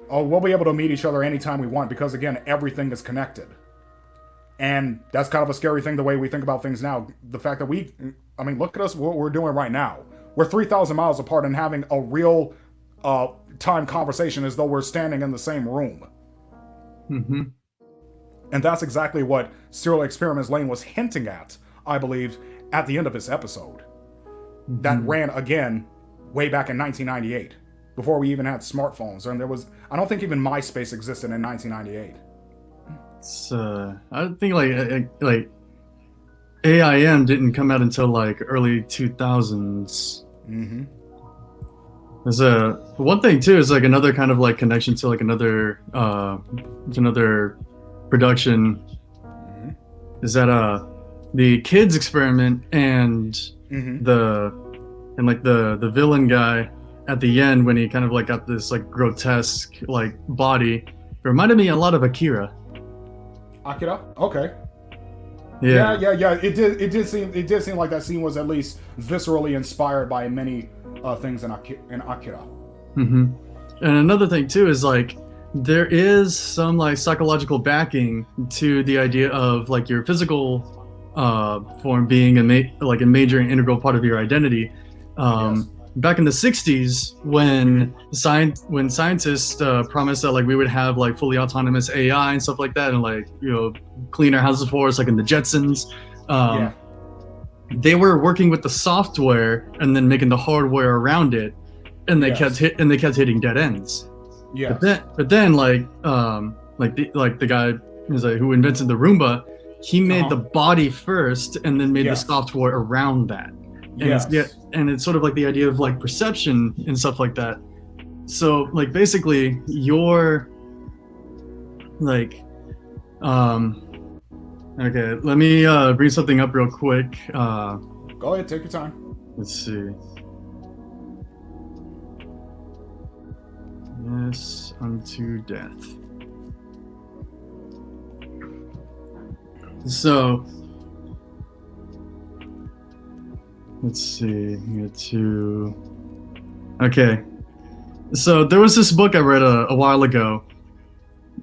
S2: oh, we'll be able to meet each other anytime we want, because again, everything is connected. And that's kind of a scary thing, the way we think about things now. The fact that look at us, what we're doing right now. We're 3,000 miles apart and having a real time conversation as though we're standing in the same room.
S1: Mm-hmm.
S2: And that's exactly what Serial Experiments Lain was hinting at, I believe, at the end of this episode. Mm-hmm. That ran again way back in 1998, before we even had smartphones. And I don't think even MySpace existed in 1998.
S1: I think like AIM didn't come out until like early 2000s.
S2: Mm-hmm.
S1: There's one thing too is like another kind of like connection to like another production, is that the kids experiment and the villain guy at the end, when he kind of like got this like grotesque like body, reminded me a lot of Akira. Okay. Yeah. It did seem like that scene was at least viscerally inspired by many things in Akira. Mm-hmm. And another thing too is like there is some like psychological backing to the idea of like your physical form being a major and integral part of your identity. Yes. Back in the 60s, when scientists promised that like we would have like fully autonomous AI and stuff like that, and like clean our houses for us, like in the Jetsons, they were working with the software and then making the hardware around it, and they kept hitting dead ends. Yeah. But then like the guy who invented the Roomba, he made the body first and then made the software around that. And it's sort of like the idea of like perception and stuff like that. So like basically you're like okay, let me bring something up real quick.
S2: Go ahead, take your time.
S1: Let's see. Yes, unto death. So let's see. Okay. So there was this book I read a while ago.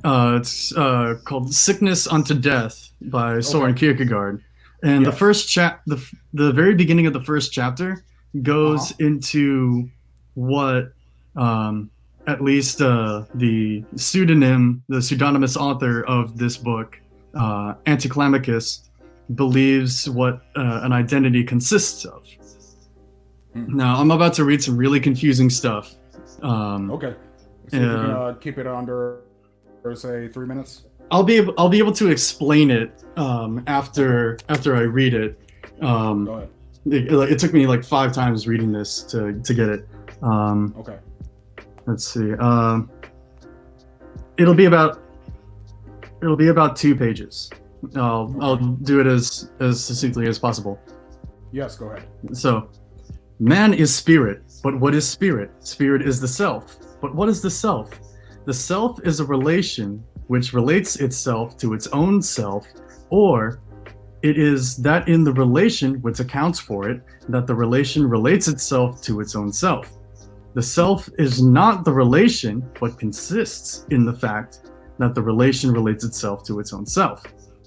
S1: It's called "Sickness Unto Death" by Soren Kierkegaard, and the very beginning of the first chapter goes into what at least the pseudonymous author of this book, Anticlimacus, believes what an identity consists of. Now, I'm about to read some really confusing stuff.
S2: Okay. So you can keep it under, say, 3 minutes.
S1: I'll be able to explain it after I read it.
S2: Go ahead.
S1: It took me like 5 times reading this to get it.
S2: Okay.
S1: Let's see. It'll be about 2 pages. I'll do it as succinctly as possible.
S2: Yes, go ahead.
S1: So, man is spirit, but what is spirit? Spirit is the self. But what is the self? The self is a relation which relates itself to its own self, or it is that in the relation which accounts for it, that the relation relates itself to its own self. The self is not the relation, but consists in the fact that the relation relates itself to its own self.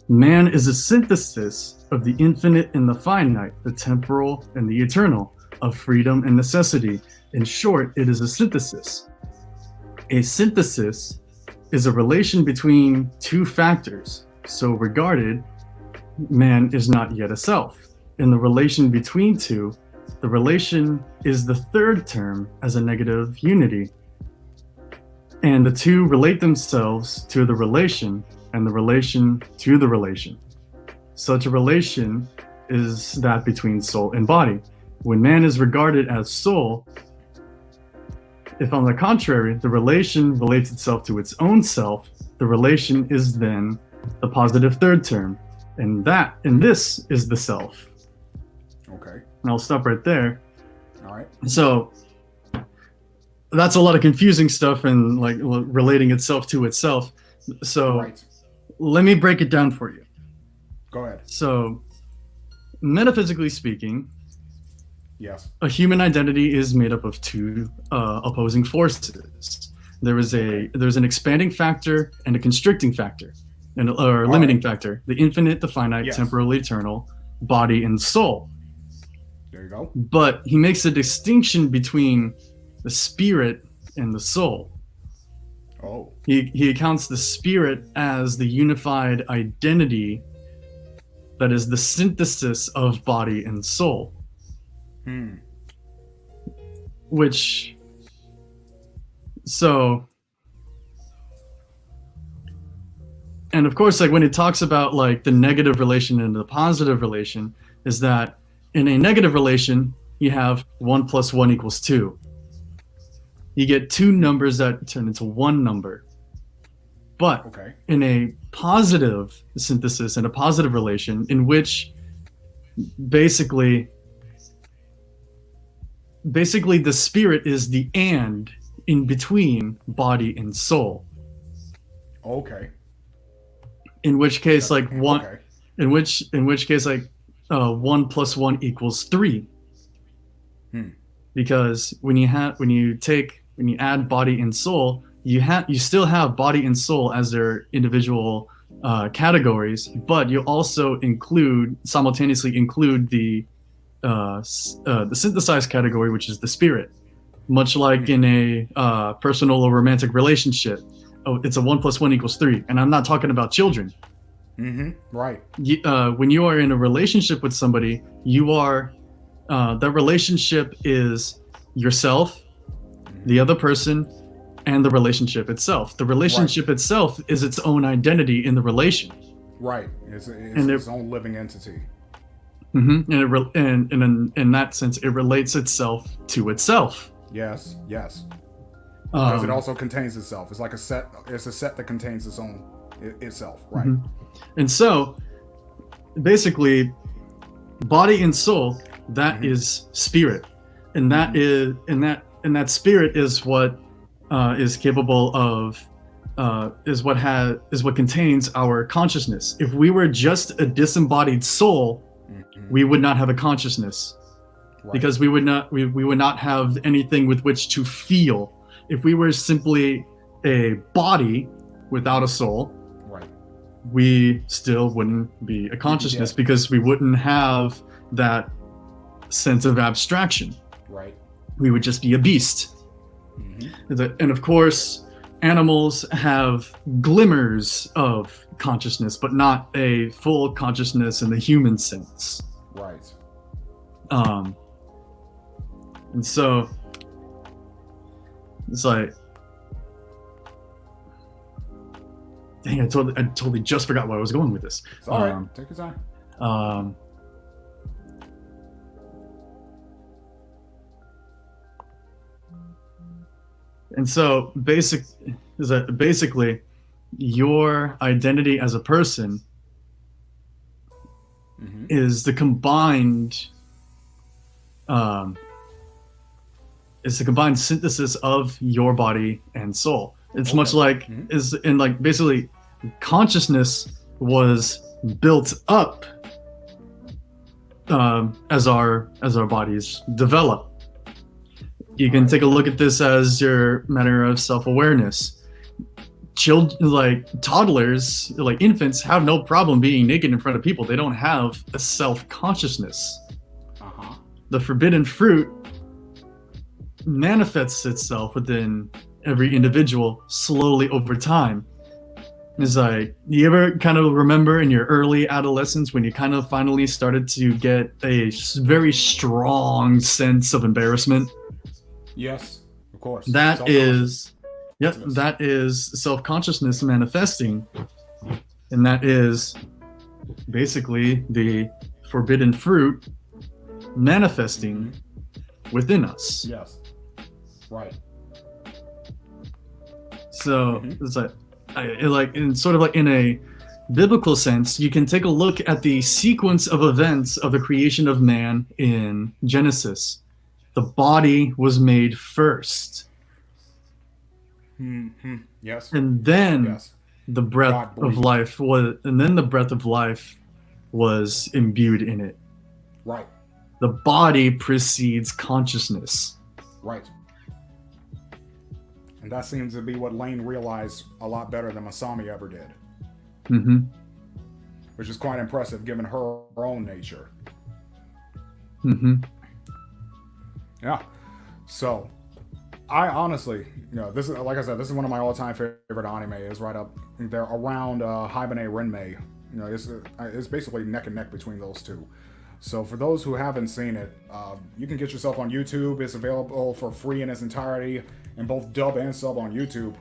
S1: Man is a synthesis of the infinite and the finite, the temporal and the eternal, of freedom and necessity. In short, it is a synthesis. A synthesis is a relation between 2 factors. So regarded, man is not yet a self. In the relation between 2, the relation is the 3rd term as a negative unity. And the 2 relate themselves to the relation, and the relation to the relation. Such a relation is that between soul and body. When man is regarded as soul, if on the contrary, the relation relates itself to its own self, the relation is then the positive 3rd term. And this is the self.
S2: Okay.
S1: And I'll stop right there.
S2: All right.
S1: So that's a lot of confusing stuff and like relating itself to itself. So
S2: Right.
S1: let me break it down for you.
S2: Go ahead.
S1: So metaphysically speaking,
S2: Yes.
S1: a human identity is made up of two opposing forces. There's an expanding factor and a constricting factor, or limiting factor. The infinite, the finite,
S2: Yes.
S1: temporally eternal, body and soul.
S2: There you go.
S1: But he makes a distinction between the spirit and the soul.
S2: Oh.
S1: He accounts the spirit as the unified identity that is the synthesis of body and soul. Which, so, and of course, like when it talks about like the negative relation and the positive relation, is that in a negative relation, you have 1 + 1 = 2. You get two numbers that turn into one number. But
S2: Okay.
S1: in a positive synthesis and a positive relation, in which basically the spirit is the and in between body and soul.
S2: Okay.
S1: In which case, like one,
S2: Okay.
S1: in which case, like 1 + 1 = 3. Because when you add body and soul, you still have body and soul as their individual categories, but you also simultaneously include the synthesized category, which is the spirit. Much like in a personal or romantic relationship, it's a 1 + 1 = 3, and I'm not talking about children.
S2: Right.
S1: When you are in a relationship with somebody, that relationship is yourself, the other person, and the relationship itself. The relationship itself is its own identity in the relation.
S2: Right. It's its own living entity.
S1: And in that sense, it relates itself to itself.
S2: Yes. Yes. Because it also contains itself. It's like a set. It's a set that contains its own itself. Right.
S1: And so, basically, body and soul, that is spirit, and that is that spirit is what is capable of is what contains our consciousness. If we were just a disembodied soul, we would not have a consciousness, because we would not have anything with which to feel. If we were simply a body without a soul, we still wouldn't be a consciousness, because we wouldn't have that sense of abstraction.
S2: Right.
S1: We would just be a beast. And of course, animals have glimmers of consciousness, but not a full consciousness in the human sense.
S2: Right.
S1: And so it's like, dang, I totally just forgot where I was going with this.
S2: It's all right. Take your time.
S1: And so basically your identity as a person is the combined synthesis of your body and soul. It's much like basically consciousness was built up as our bodies develop. You can take a look at this as your matter of self-awareness. Children, like toddlers, like infants, have no problem being naked in front of people. They don't have a self-consciousness. The forbidden fruit manifests itself within every individual slowly over time. It's like, you ever kind of remember in your early adolescence when you kind of finally started to get a very strong sense of embarrassment?
S2: Yes, of course.
S1: That is self-consciousness manifesting, and that is basically the forbidden fruit manifesting within us.
S2: Yes. Right.
S1: So it's like in a biblical sense, you can take a look at the sequence of events of the creation of man in Genesis. The body was made first.
S2: Yes.
S1: And then
S2: Yes.
S1: the breath
S2: God
S1: of
S2: breathed.
S1: life was, and then the breath of life was imbued in it.
S2: Right.
S1: The body precedes consciousness.
S2: Right. And that seems to be what Lane realized a lot better than Masami ever did.
S1: Mm-hmm.
S2: Which is quite impressive given her own nature.
S1: Mm-hmm.
S2: Yeah. So, I honestly, this is, like I said, this is one of my all-time favorite anime. It's right up there around Hibane Renmei. It's basically neck and neck between those two. So for those who haven't seen it, you can get yourself on YouTube. It's available for free in its entirety, in both dub and sub on YouTube,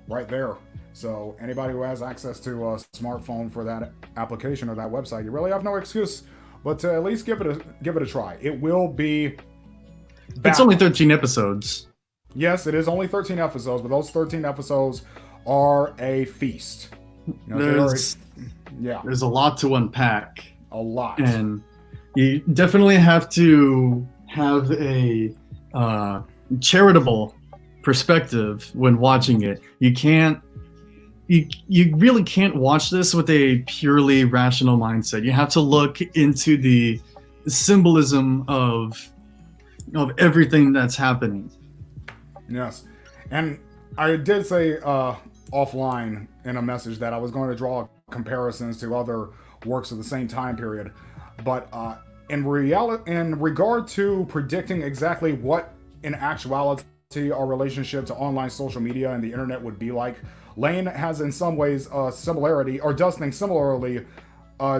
S2: right there. So anybody who has access to a smartphone for that application or that website, you really have no excuse but to at least give it a try. It will be.
S1: It's only 13 episodes.
S2: Yes, it is only 13 episodes, but those 13 episodes are a feast.
S1: There's a lot to unpack.
S2: A lot.
S1: And you definitely have to have a charitable perspective when watching it. You really can't watch this with a purely rational mindset. You have to look into the symbolism of everything that's happening.
S2: Yes. And I did say offline in a message that I was going to draw comparisons to other works of the same time period. But in regard to predicting exactly what in actuality our relationship to online social media and the internet would be like, Lane has in some ways a similarity, or does things similarly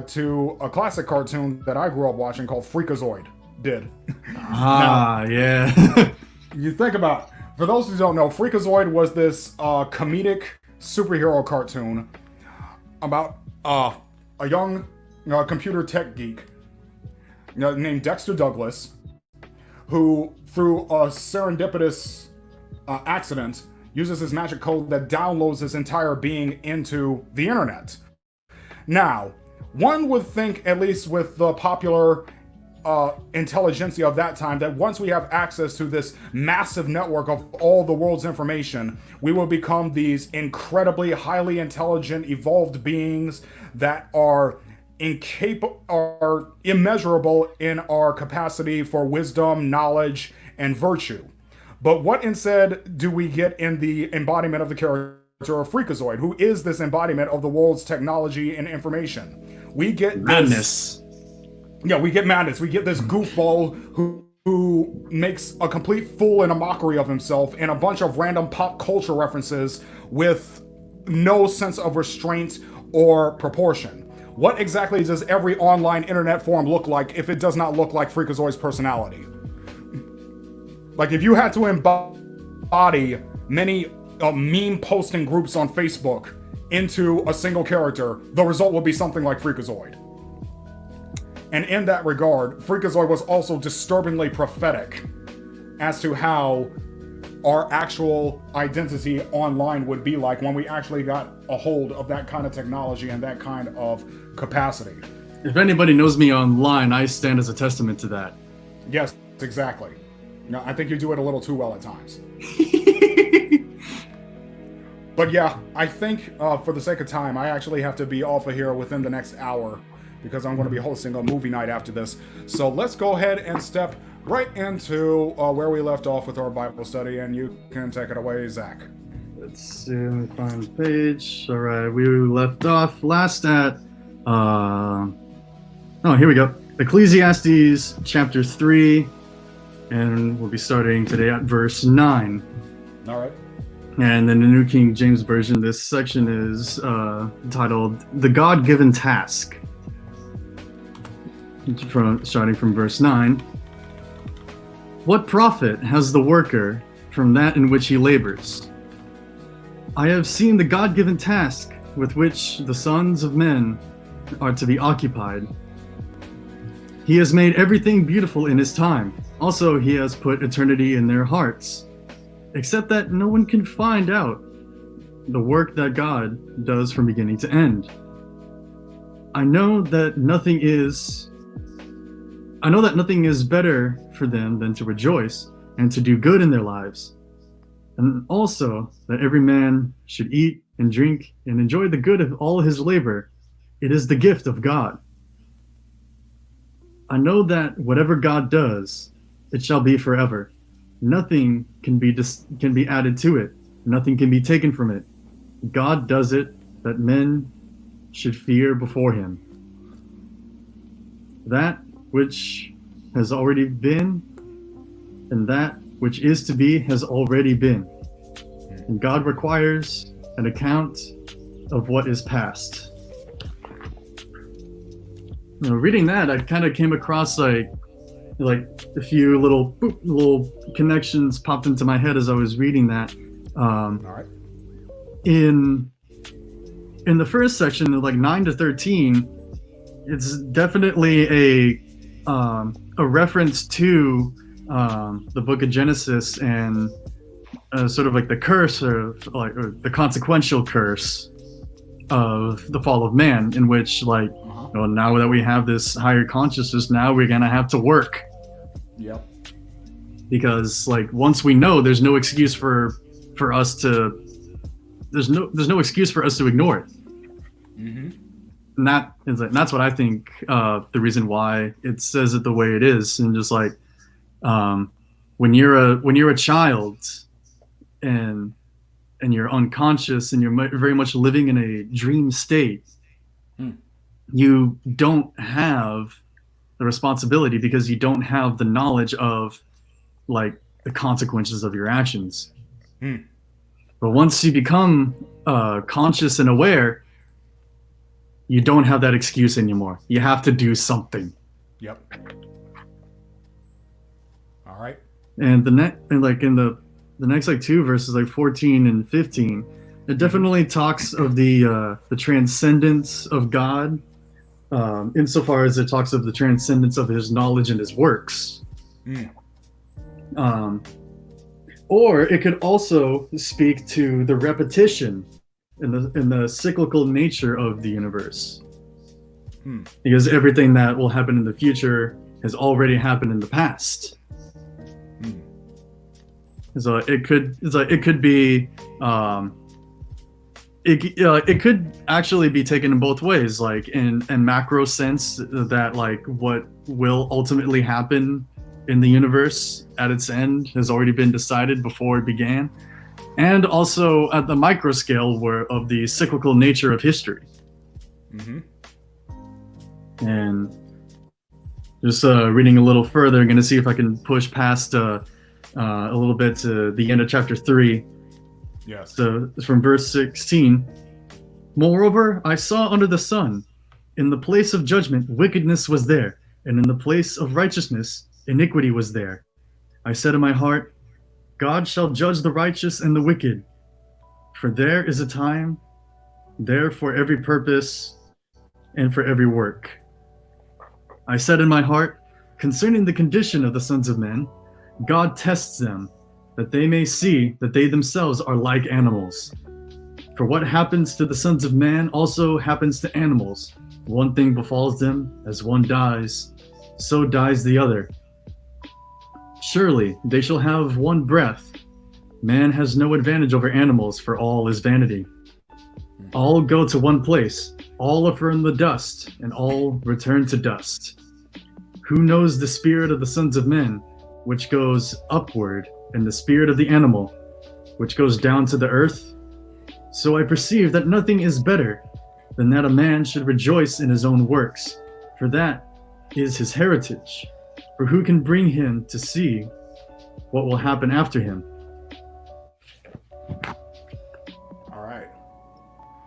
S2: to a classic cartoon that I grew up watching called Freakazoid did.
S1: Now, yeah.
S2: You think about it. For those who don't know, Freakazoid was this comedic superhero cartoon about a young computer tech geek named Dexter Douglas, who through a serendipitous accident uses his magic code that downloads his entire being into the internet. Now, one would think, at least with the popular intelligentsia of that time, that once we have access to this massive network of all the world's information, we will become these incredibly highly intelligent, evolved beings that are immeasurable in our capacity for wisdom, knowledge, and virtue. But what instead do we get in the embodiment of the character of Freakazoid, who is this embodiment of the world's technology and information? We get
S1: madness.
S2: We get madness. We get this goofball who makes a complete fool and a mockery of himself in a bunch of random pop culture references with no sense of restraint or proportion. What exactly does every online internet forum look like if it does not look like Freakazoid's personality? Like, if you had to embody many meme posting groups on Facebook into a single character, the result would be something like Freakazoid. And in that regard, Freakazoid was also disturbingly prophetic as to how our actual identity online would be like when we actually got a hold of that kind of technology and that kind of capacity.
S1: If anybody knows me online, I stand as a testament to that.
S2: Yes, exactly. No, I think you do it a little too well at times. But yeah, I think for the sake of time, I actually have to be off of here within the next hour because I'm going to be hosting a movie night after this. So let's go ahead and step right into where we left off with our Bible study, and you can take it away, Zach.
S1: Let's see, let me find the page. All right, we left off last at, here we go. Ecclesiastes chapter 3, and we'll be starting today at verse 9.
S2: All right.
S1: And in the New King James Version, this section is titled The God-Given Task. Starting from verse 9. What profit has the worker from that in which he labors? I have seen the God-given task with which the sons of men are to be occupied. He has made everything beautiful in his time. Also, he has put eternity in their hearts, except that no one can find out the work that God does from beginning to end. I know that nothing is better for them than to rejoice and to do good in their lives. and also that every man should eat and drink and enjoy the good of all his labor. It is the gift of God. I know that whatever God does, it shall be forever. Nothing can be added to it. Nothing can be taken from it. God does it that men should fear before him. That which has already been and that which is to be has already been. And God requires an account of what is past. You know, reading that, I kind of came across like a few little connections popped into my head as I was reading that.
S2: All right.
S1: In the first section, like 9 to 13, it's definitely a reference to the book of Genesis and sort of like the curse or the consequential curse of the fall of man, in which you know, now that we have this higher consciousness, now we're gonna have to work.
S2: Yep.
S1: Because like once we know, there's no excuse for us to there's no excuse for us to ignore it.
S2: Mm-hmm.
S1: And that's what I think the reason why it says it the way it is. And just like when you're a child and you're unconscious and you're very much living in a dream state, you don't have the responsibility because you don't have the knowledge of like the consequences of your actions. But once you become conscious and aware, you don't have that excuse anymore. You have to do something.
S2: Yep. All right.
S1: And the next like two verses, like 14 and 15, it definitely talks of the transcendence of God, insofar as it talks of the transcendence of his knowledge and his works. Or it could also speak to the repetition in the cyclical nature of the universe. Because everything that will happen in the future has already happened in the past. So it could be it could actually be taken in both ways, like in macro sense, that like what will ultimately happen in the universe at its end has already been decided before it began, and also at the micro scale of the cyclical nature of history. And just reading a little further, I'm going to see if I can push past a little bit to the end of chapter 3.
S2: Yes.
S1: So it's from verse 16. Moreover, I saw under the sun, in the place of judgment, wickedness was there, and in the place of righteousness, iniquity was there. I said in my heart, God shall judge the righteous and the wicked, for there is a time there for every purpose and for every work. I said in my heart, concerning the condition of the sons of men, God tests them, that they may see that they themselves are like animals. For what happens to the sons of man also happens to animals. One thing befalls them, as one dies, so dies the other. Surely they shall have one breath. Man has no advantage over animals, for all is vanity. All go to one place, all are from the dust, and all return to dust. Who knows the spirit of the sons of men, which goes upward, and the spirit of the animal, which goes down to the earth? So I perceive that nothing is better than that a man should rejoice in his own works, for that is his heritage. For who can bring him to see what will happen after him?
S2: All right.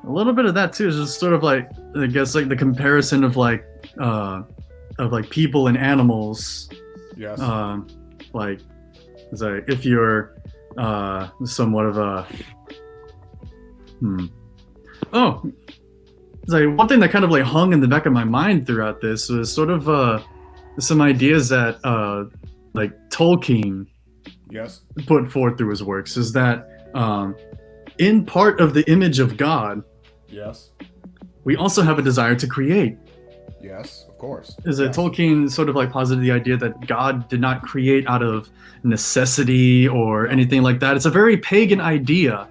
S1: A little bit of that too is just sort of like, I guess, like the comparison of like people and animals.
S2: Yes.
S1: Like, it's like if you're somewhat of a oh, it's like one thing that kind of like hung in the back of my mind throughout this was sort of some ideas that like Tolkien
S2: Yes.
S1: put forth through his works, is that in part of the image of God,
S2: Yes.
S1: we also have a desire to create.
S2: Yes, of course.
S1: Is that
S2: Yes.
S1: Tolkien sort of like posited the idea that God did not create out of necessity or anything like that. It's a very pagan idea.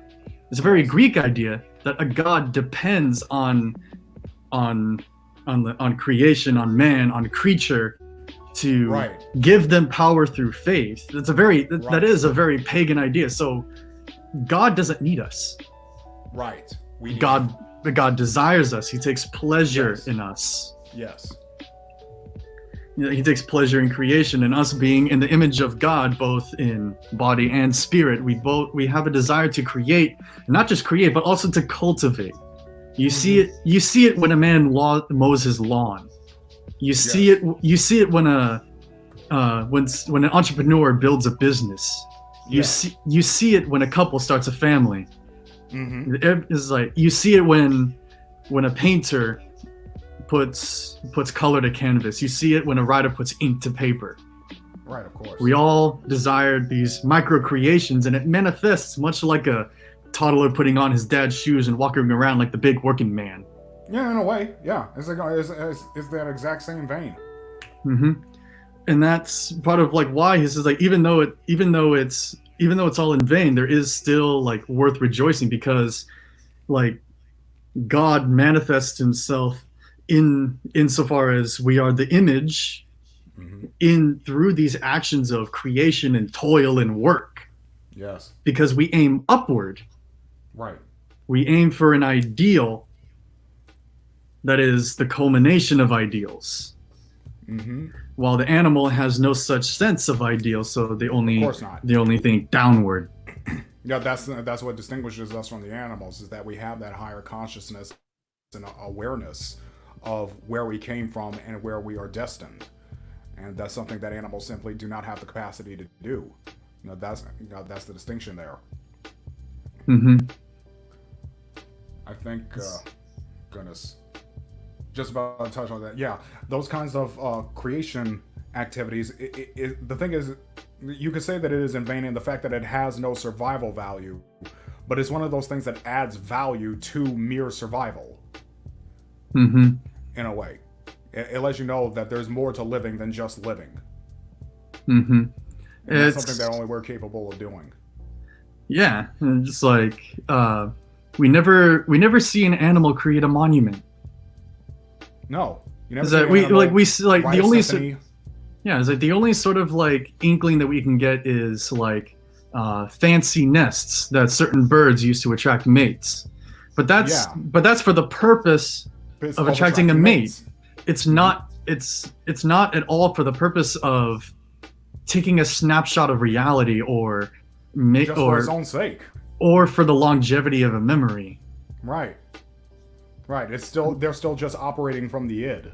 S1: It's a very Greek idea that a God depends on creation, on man, on creature, to
S2: Right.
S1: give them power through faith. That's a very that
S2: Right.
S1: is a very pagan idea. So God doesn't need us.
S2: Right. We need-
S1: God desires us. He takes pleasure
S2: Yes.
S1: in us.
S2: Yes.
S1: You know, he takes pleasure in creation, and us being in the image of God, both in body and spirit. We have a desire to create, not just create, but also to cultivate. You see it. You see it when a man mows his lawn. You see
S2: Yes.
S1: it. You see it when an entrepreneur builds a business.
S2: Yes.
S1: You see it when a couple starts a family.
S2: Mm-hmm.
S1: It's like you see it when a painter puts color to canvas. You see it when a writer puts ink to paper.
S2: Right, of course.
S1: We all desire these micro creations, and it manifests much like a toddler putting on his dad's shoes and walking around like the big working man.
S2: Yeah, in a way. Yeah. It's like it's that exact same vein.
S1: Mm-hmm. And that's part of like why he says like even though it's all in vain, there is still like worth rejoicing, because like God manifests himself insofar as we are the image
S2: Mm-hmm.
S1: through these actions of creation and toil and work,
S2: Yes.
S1: because we aim upward.
S2: Right.
S1: We aim for an ideal that is the culmination of ideals,
S2: Mm-hmm.
S1: while the animal has no such sense of ideal, so they only
S2: Of course not.
S1: think downward.
S2: Yeah, that's what distinguishes us from the animals, is that we have that higher consciousness and awareness of where we came from and where we are destined, and that's something that animals simply do not have the capacity to do. That's the distinction there.
S1: Mm-hmm.
S2: I think, goodness, just about to touch on that. Yeah, those kinds of creation activities. The thing is, you could say that it is in vain in the fact that it has no survival value, but it's one of those things that adds value to mere survival.
S1: Mm-hmm.
S2: In a way, it lets you know that there's more to living than just living.
S1: Mm-hmm.
S2: And that's something that only we're capable of doing.
S1: Yeah, and just like we never see an animal create a monument.
S2: No, you never
S1: Is
S2: see
S1: that
S2: an
S1: we
S2: animal
S1: like we see like
S2: write
S1: the
S2: a
S1: only
S2: symphony.
S1: yeah, it's like the only sort of like inkling that we can get is like fancy nests that certain birds use to attract mates. But that's for the purpose
S2: It's
S1: of
S2: called
S1: attracting a mate.
S2: mates.
S1: It's not at all for the purpose of taking a snapshot of reality or
S2: Just for its own sake.
S1: or for the longevity of a memory.
S2: Right. Right. They're still just operating from the id.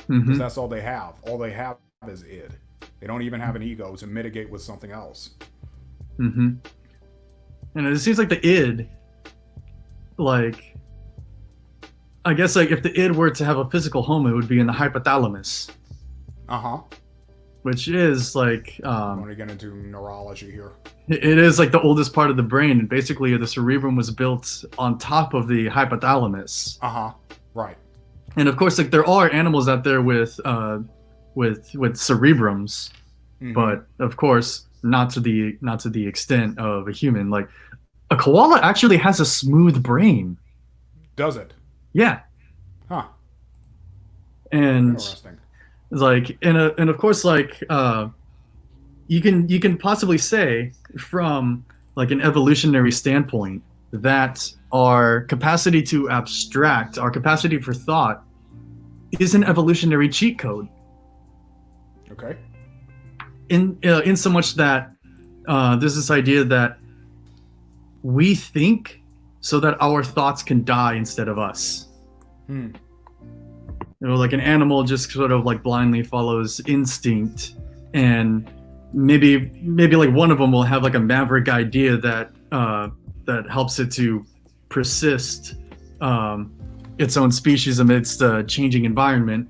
S1: Mhm.
S2: Because that's all they have. All they have is id. They don't even have an ego to mitigate with something else.
S1: Mm-hmm. And it seems like the id, like, I guess like if the id were to have a physical home, it would be in the hypothalamus,
S2: Uh-huh.
S1: which is like
S2: I'm going to get into neurology here.
S1: it is like the oldest part of the brain, and basically the cerebrum was built on top of the hypothalamus.
S2: Uh-huh. Right.
S1: And of course, like there are animals out there with cerebrums,
S2: Mhm.
S1: but of course not to the extent of a human. Like a koala actually has a smooth brain.
S2: Does it?
S1: Yeah,
S2: Huh.
S1: and
S2: Interesting.
S1: like and of course like you can possibly say from like an evolutionary standpoint that our capacity to abstract, our capacity for thought, is an evolutionary cheat code.
S2: Okay.
S1: In so much that there's this idea that we think so that our thoughts can die instead of us.
S2: Hmm.
S1: You know, like an animal just sort of like blindly follows instinct, and maybe like one of them will have like a maverick idea that helps it to persist its own species amidst a changing environment.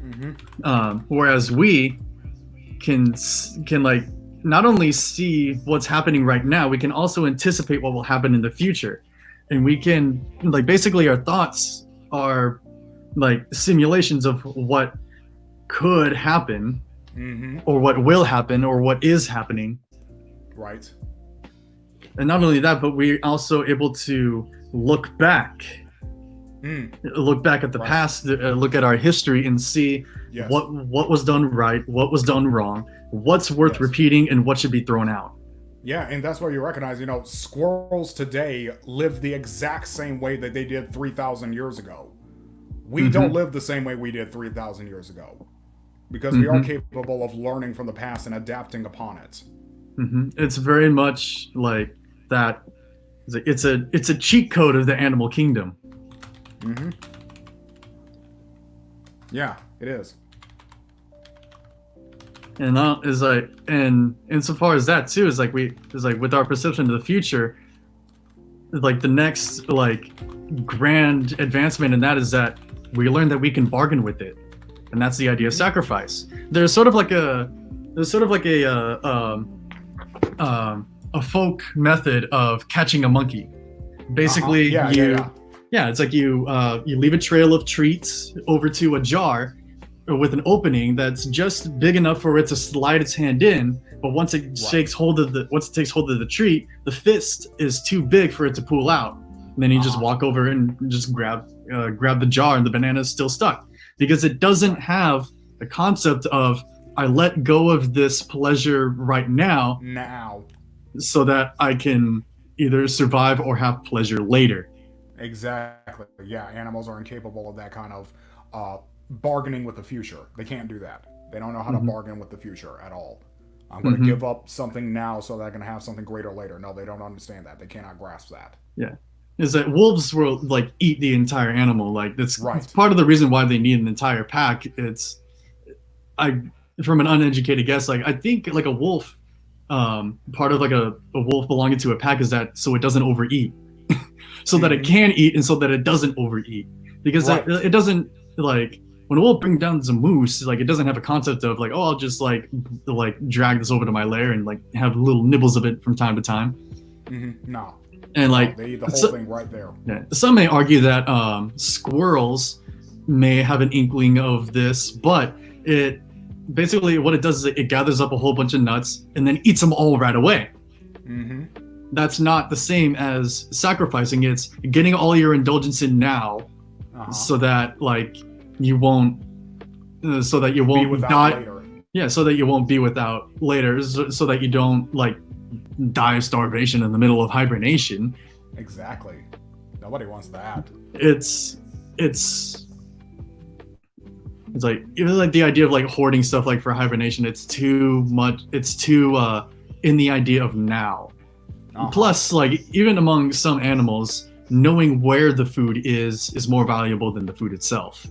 S2: Mm-hmm.
S1: Whereas we can like not only see what's happening right now, we can also anticipate what will happen in the future, and we can like basically our thoughts are like simulations of what could happen,
S2: Mm-hmm.
S1: or what will happen, or what is happening.
S2: Right.
S1: And not only that, but we're also able to look back at the
S2: Right.
S1: past, look at our history, and see
S2: Yes.
S1: what was done right, what was done wrong, what's worth
S2: Yes.
S1: repeating, and what should be thrown out.
S2: Yeah, and that's where you recognize, squirrels today live the exact same way that they did 3,000 years ago. We don't live the same way we did 3,000 years ago, because we are capable of learning from the past and adapting upon it.
S1: It's very much like that. It's a cheat code of the animal kingdom.
S2: Yeah, it is.
S1: And is like, and insofar as that too, is like with our perception of the future, like the next like grand advancement in that is that we learn that we can bargain with it, and that's the idea of sacrifice. There's sort of like a folk method of catching a monkey. Basically, it's like you leave a trail of treats over to a jar with an opening that's just big enough for it to slide its hand in, but once it takes hold of the treat, the fist is too big for it to pull out. And then you just walk over and just grab the jar, and the banana is still stuck, because it doesn't have the concept of I let go of this pleasure right now so that I can either survive or have pleasure later.
S2: Exactly. Yeah, animals are incapable of that kind of bargaining with the future. They can't do that. They don't know how to bargain with the future at all. I'm going to give up something now so that I can have something greater later. No, they don't understand that. They cannot grasp that.
S1: Yeah. Is that wolves will like eat the entire animal. Like it's
S2: Right.
S1: part of the reason why they need an entire pack. From an uneducated guess, like I think like a wolf, part of like a wolf belonging to a pack is that so it doesn't overeat. So that it can eat and so that it doesn't overeat. Because it doesn't, like, when a wolf brings down some moose, like, it doesn't have a concept of, like, oh, I'll just, like drag this over to my lair and, like, have little nibbles of it from time to time.
S2: No.
S1: And, like...
S2: They eat the whole thing right there.
S1: Yeah. Some may argue that squirrels may have an inkling of this, but it... Basically, what it does is it gathers up a whole bunch of nuts and then eats them all right away. That's not the same as sacrificing. It's getting all your indulgence in now, so that like you won't die.
S2: Later.
S1: Yeah, so that you won't be without later. So that you don't like die of starvation in the middle of hibernation.
S2: Exactly. Nobody wants that.
S1: It's like even like the idea of like hoarding stuff like for hibernation. It's too much. It's too in the idea of now. Plus, like, even among some animals, knowing where the food is more valuable than the food itself.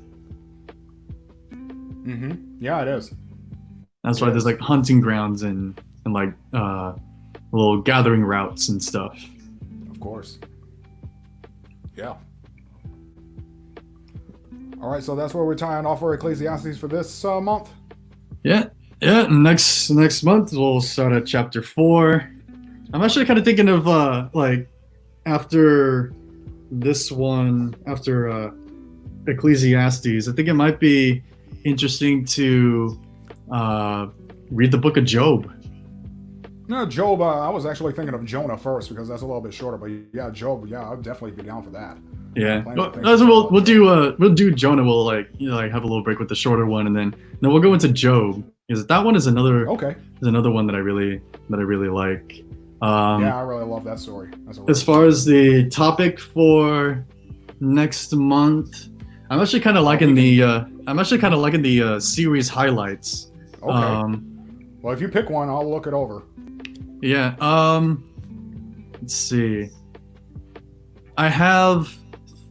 S2: Yeah, it is.
S1: That's why there's, like, hunting grounds and like, little gathering routes and stuff.
S2: Of course. Yeah. All right, so that's where we're tying off our Ecclesiastes for this month?
S1: Yeah. Next month, we'll start at chapter 4. I'm actually kind of thinking of like after this one, after Ecclesiastes, I think it might be interesting to read the book of Job.
S2: No, Job. I was actually thinking of Jonah first because that's a little bit shorter. But yeah, Job. Yeah, I'd definitely be down for that.
S1: Yeah, we'll do Jonah. We'll like have a little break with the shorter one, and then we'll go into Job, because that one is another one that I really like.
S2: Yeah, I really love that story.
S1: As far as the topic for next month, I'm actually kind of liking the series highlights.
S2: Okay. Well, if you pick one, I'll look it over.
S1: Yeah. Let's see. I have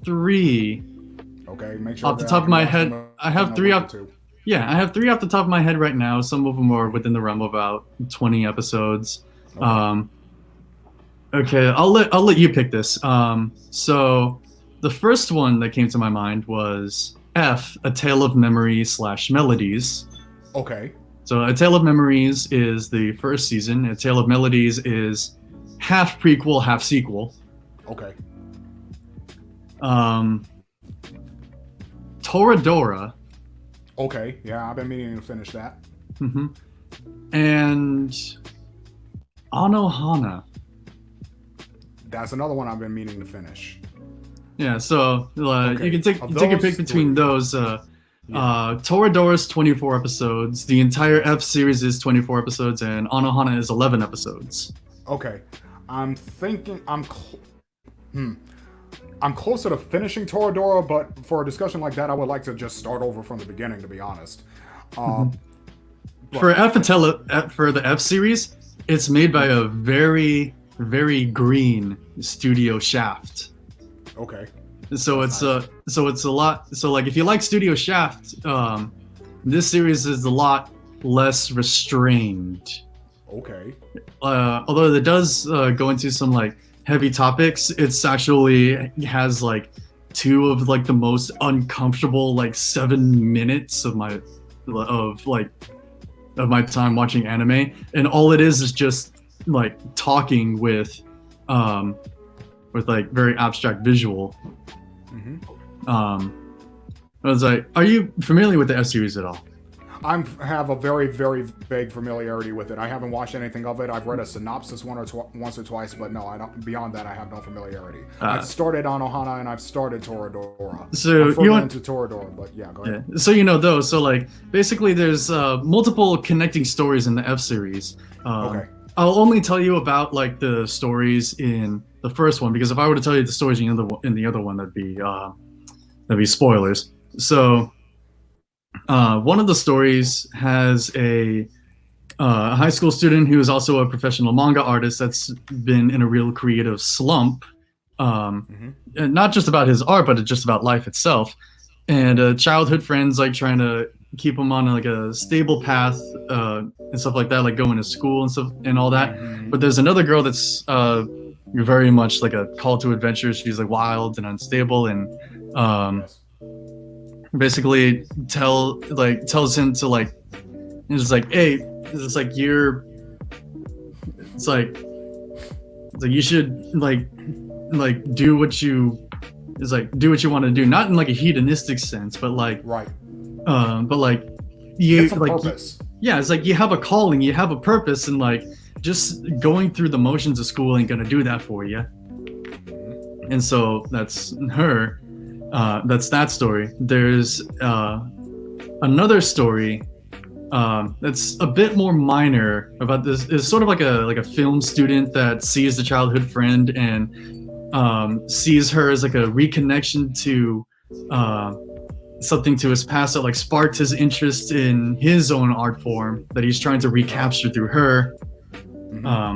S1: 3.
S2: Okay. Make sure
S1: off the top of my head. I have 3 off. Yeah, I have 3 off the top of my head right now. Some of them are within the realm of about 20 episodes. Okay, I'll let you pick this. So the first one that came to my mind was F, A Tale of Memories / Melodies.
S2: Okay.
S1: So A Tale of Memories is the first season. A Tale of Melodies is half prequel, half sequel.
S2: Okay.
S1: Toradora
S2: Okay, yeah, I've been meaning to finish that.
S1: Hmm. And Anohana.
S2: That's another one I've been meaning to finish.
S1: Yeah, so you
S2: Okay,
S1: can
S2: of
S1: take a pick
S2: those
S1: between
S2: three,
S1: those.
S2: yeah.
S1: Toradora's 24 episodes. The entire F series is 24 episodes, and Anohana is 11 episodes.
S2: Okay, I'm thinking I'm closer to finishing Toradora, but for a discussion like that, I would like to just start over from the beginning, to be honest. Uh,
S1: Mhm. For
S2: but
S1: For the F series, it's made by a very green studio Shaft.
S2: okay,
S1: So
S2: that's nice.
S1: it's a lot. So like if you like Studio Shaft, this series is a lot less restrained.
S2: Okay,
S1: Although it does go into some like heavy topics, it's actually has like two of like the most uncomfortable like 7 minutes of like of my time watching anime, and all it is just like talking um with like very abstract visual.
S2: hmm
S1: um I was like, are you familiar with the F series at all?
S2: I have a very vague familiarity with it. I haven't watched anything of it. I've read a synopsis once or twice, but no, I don't. Beyond that, I have no familiarity. I've
S1: uh
S2: started on Ohana and I've started Toradora. I'm
S1: so you
S2: further
S1: want
S2: into Toradora, but yeah, go
S1: Yeah.
S2: ahead.
S1: So you know those. So like basically there's multiple connecting stories in the F series.
S2: Okay,
S1: I'll only tell you about like the stories in the first one, because if I were to tell you the stories in the other one, that'd be spoilers. So one of the stories has a high school student who is also a professional manga artist that's been in a real creative slump.
S2: hmm
S1: And not just about his art, but just about life itself. And childhood friends like trying to keep him on like a stable path, and stuff like that, like going to school and stuff and all that.
S2: hmm
S1: But there's another girl that's very much like a call to adventure. She's like wild and unstable, and um,
S2: yes,
S1: basically tells him to like, it's like, hey, it's like it's like you should do what you do what you want to do, not in like a hedonistic sense, but
S2: right.
S1: but like
S2: Get
S1: you
S2: some
S1: like
S2: purpose.
S1: yeah, it's like you have a calling, you have a purpose, and like just going through the motions of school ain't gonna do that for you.
S2: hmm
S1: And so that's her. That's that story. There's another story that's a bit more minor about this. It's sort of like a film student that sees the childhood friend and sees her as like a reconnection to uh, something to his past that like sparked his interest in his own art form that he's trying to
S2: Right.
S1: recapture through her.
S2: hmm
S1: Um,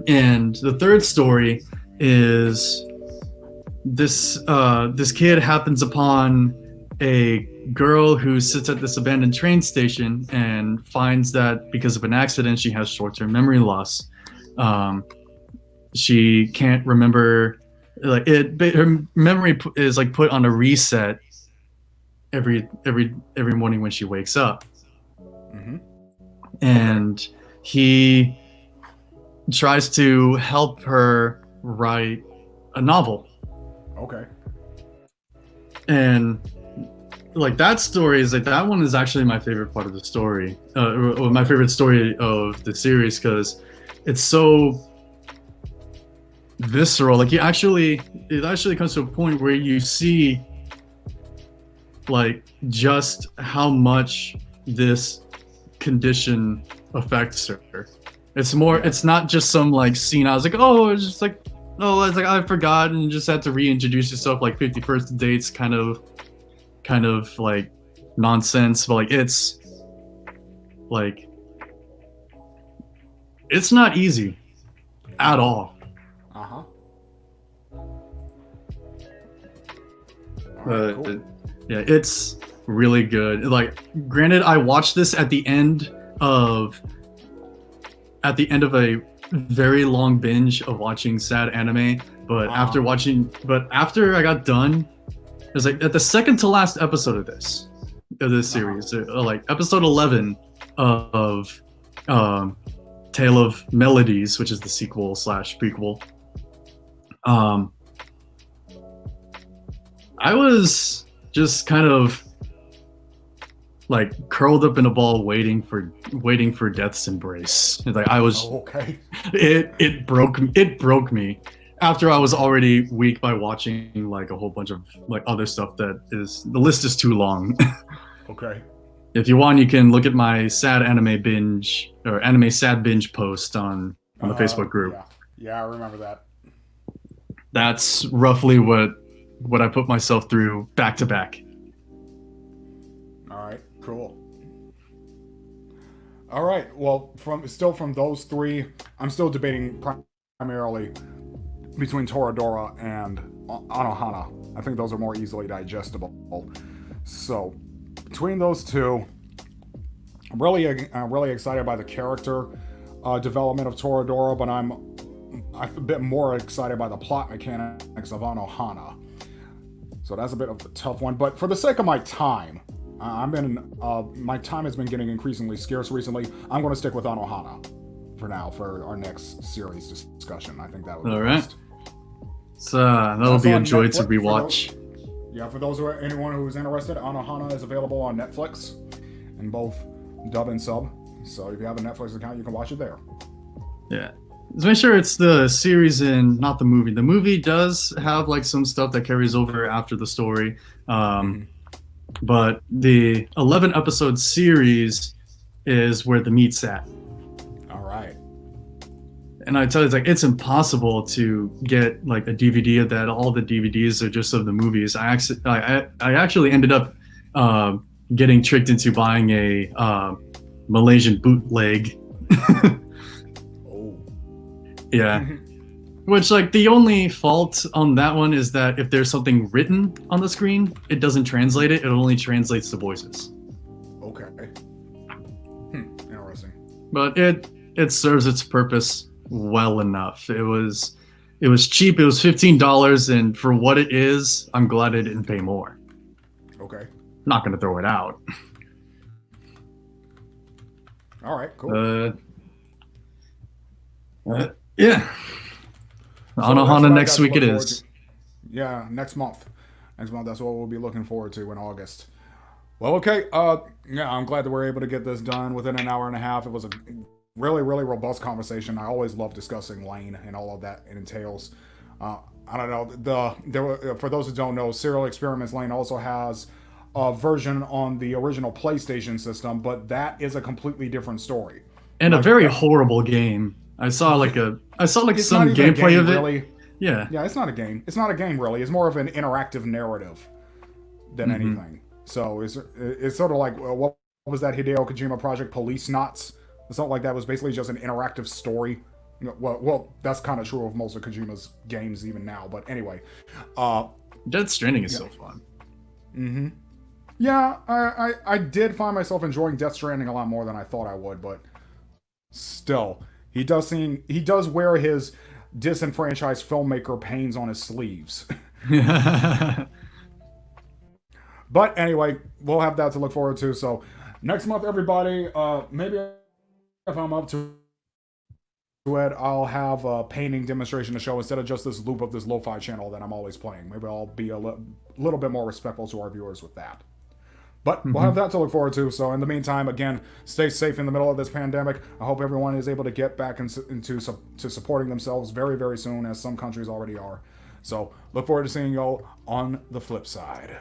S1: and the third story is this kid happens upon a girl who sits at this abandoned train station and finds that because of an accident she has short-term memory loss. Um, she can't remember, like her memory is like put on a reset every morning when she wakes up.
S2: hmm Okay.
S1: And he tries to help her write a novel.
S2: Okay.
S1: And like that story is like, that one is actually my favorite part of the story, or my
S2: Okay.
S1: favorite story of the series, because it's so visceral. Like it actually comes to a point where you see like just how much this condition affects her.
S2: Yes.
S1: It's not just some like scene. I was like, oh, it's just like, oh, it's like I forgot, and you just had to reintroduce yourself like 51st dates kind of like nonsense. But like like it's not easy at
S2: No.
S1: all.
S2: Uh huh. All right.
S1: uh,
S2: Cool.
S1: yeah, it's really good. Like, granted, I watched this of at the end of a very long binge of watching sad anime. But
S2: Uh huh.
S1: after I got done, it was like at the second to last episode of this
S2: Uh huh.
S1: series, like episode 11 of um, Tale of Melodies, which is the sequel slash prequel. Um, I was just kind of like curled up in a ball, waiting for death's embrace. It's like I was,
S2: Oh, okay.
S1: it broke me. After I was already weak by watching like a whole bunch of like other stuff that is the list is too long.
S2: Okay.
S1: If you want, you can look at my sad anime binge or anime sad binge post on the Facebook group.
S2: Yeah. Yeah, I remember that.
S1: That's roughly what I put myself through back to back.
S2: All right. Cool. All right. Well, from those three, I'm still debating primarily between Toradora and Anohana. I think those are more easily digestible. So, between those two, I'm really excited by the character development of Toradora, but I'm a bit more excited by the plot mechanics of Anohana. So that's a bit of a tough one. But for the sake of my time, my time has been getting increasingly scarce recently. I'm going to stick with Anohana for now for our next series discussion. I think that would be best.
S1: So that'll be a joy to rewatch.
S2: For anyone who's interested, Anohana is available on Netflix in both dub and sub. So if you have a Netflix account, you can watch it there.
S1: Yeah. Just make sure it's the series and not the movie. The movie does have like some stuff that carries over after the story. But the 11 episode series is where the meat's at.
S2: All right.
S1: And I tell you, it's impossible to get like a DVD of that. All the DVDs are just of the movies. I actually ended up getting tricked into buying a Malaysian bootleg.
S2: Oh.
S1: Yeah. Which, like, the only fault on that one is that if there's something written on the screen, it doesn't translate it. It only translates the voices.
S2: Okay. Interesting.
S1: But it serves its purpose well enough. It was cheap. It was $15, and for what it is, I'm glad I didn't pay more.
S2: Okay.
S1: Not gonna throw it out.
S2: All right. Cool.
S1: Yeah. Anohana next week it is.
S2: Yeah, next month. Next month, that's what we'll be looking forward to in August. Well, okay. Yeah, I'm glad that we're able to get this done within an hour and a half. It was a really, really robust conversation. I always love discussing Lane and all of that it entails. I don't know. For those who don't know, Serial Experiments Lain also has a version on the original PlayStation system, but that is a completely different story.
S1: And a very horrible game. I saw some gameplay of it.
S2: Really.
S1: Yeah.
S2: Yeah, it's not a game. It's not a game really. It's more of an interactive narrative than anything. So it's sort of like what was that Hideo Kojima project, Police Knots? Something like that. It was basically just an interactive story. Well, that's kind of true of most of Kojima's games even now. But anyway,
S1: Death Stranding is so fun.
S2: Mm-hmm. Yeah, I did find myself enjoying Death Stranding a lot more than I thought I would, but still, he does wear his disenfranchised filmmaker pains on his sleeves. But anyway, we'll have that to look forward to. So next month, everybody, maybe if I'm up to it, I'll have a painting demonstration to show instead of just this loop of this lo-fi channel that I'm always playing. Maybe I'll be a little bit more respectful to our viewers with that. But we'll have that to look forward to. So in the meantime, again, stay safe in the middle of this pandemic. I hope everyone is able to get back into supporting themselves very, very soon, as some countries already are. So look forward to seeing y'all on the flip side.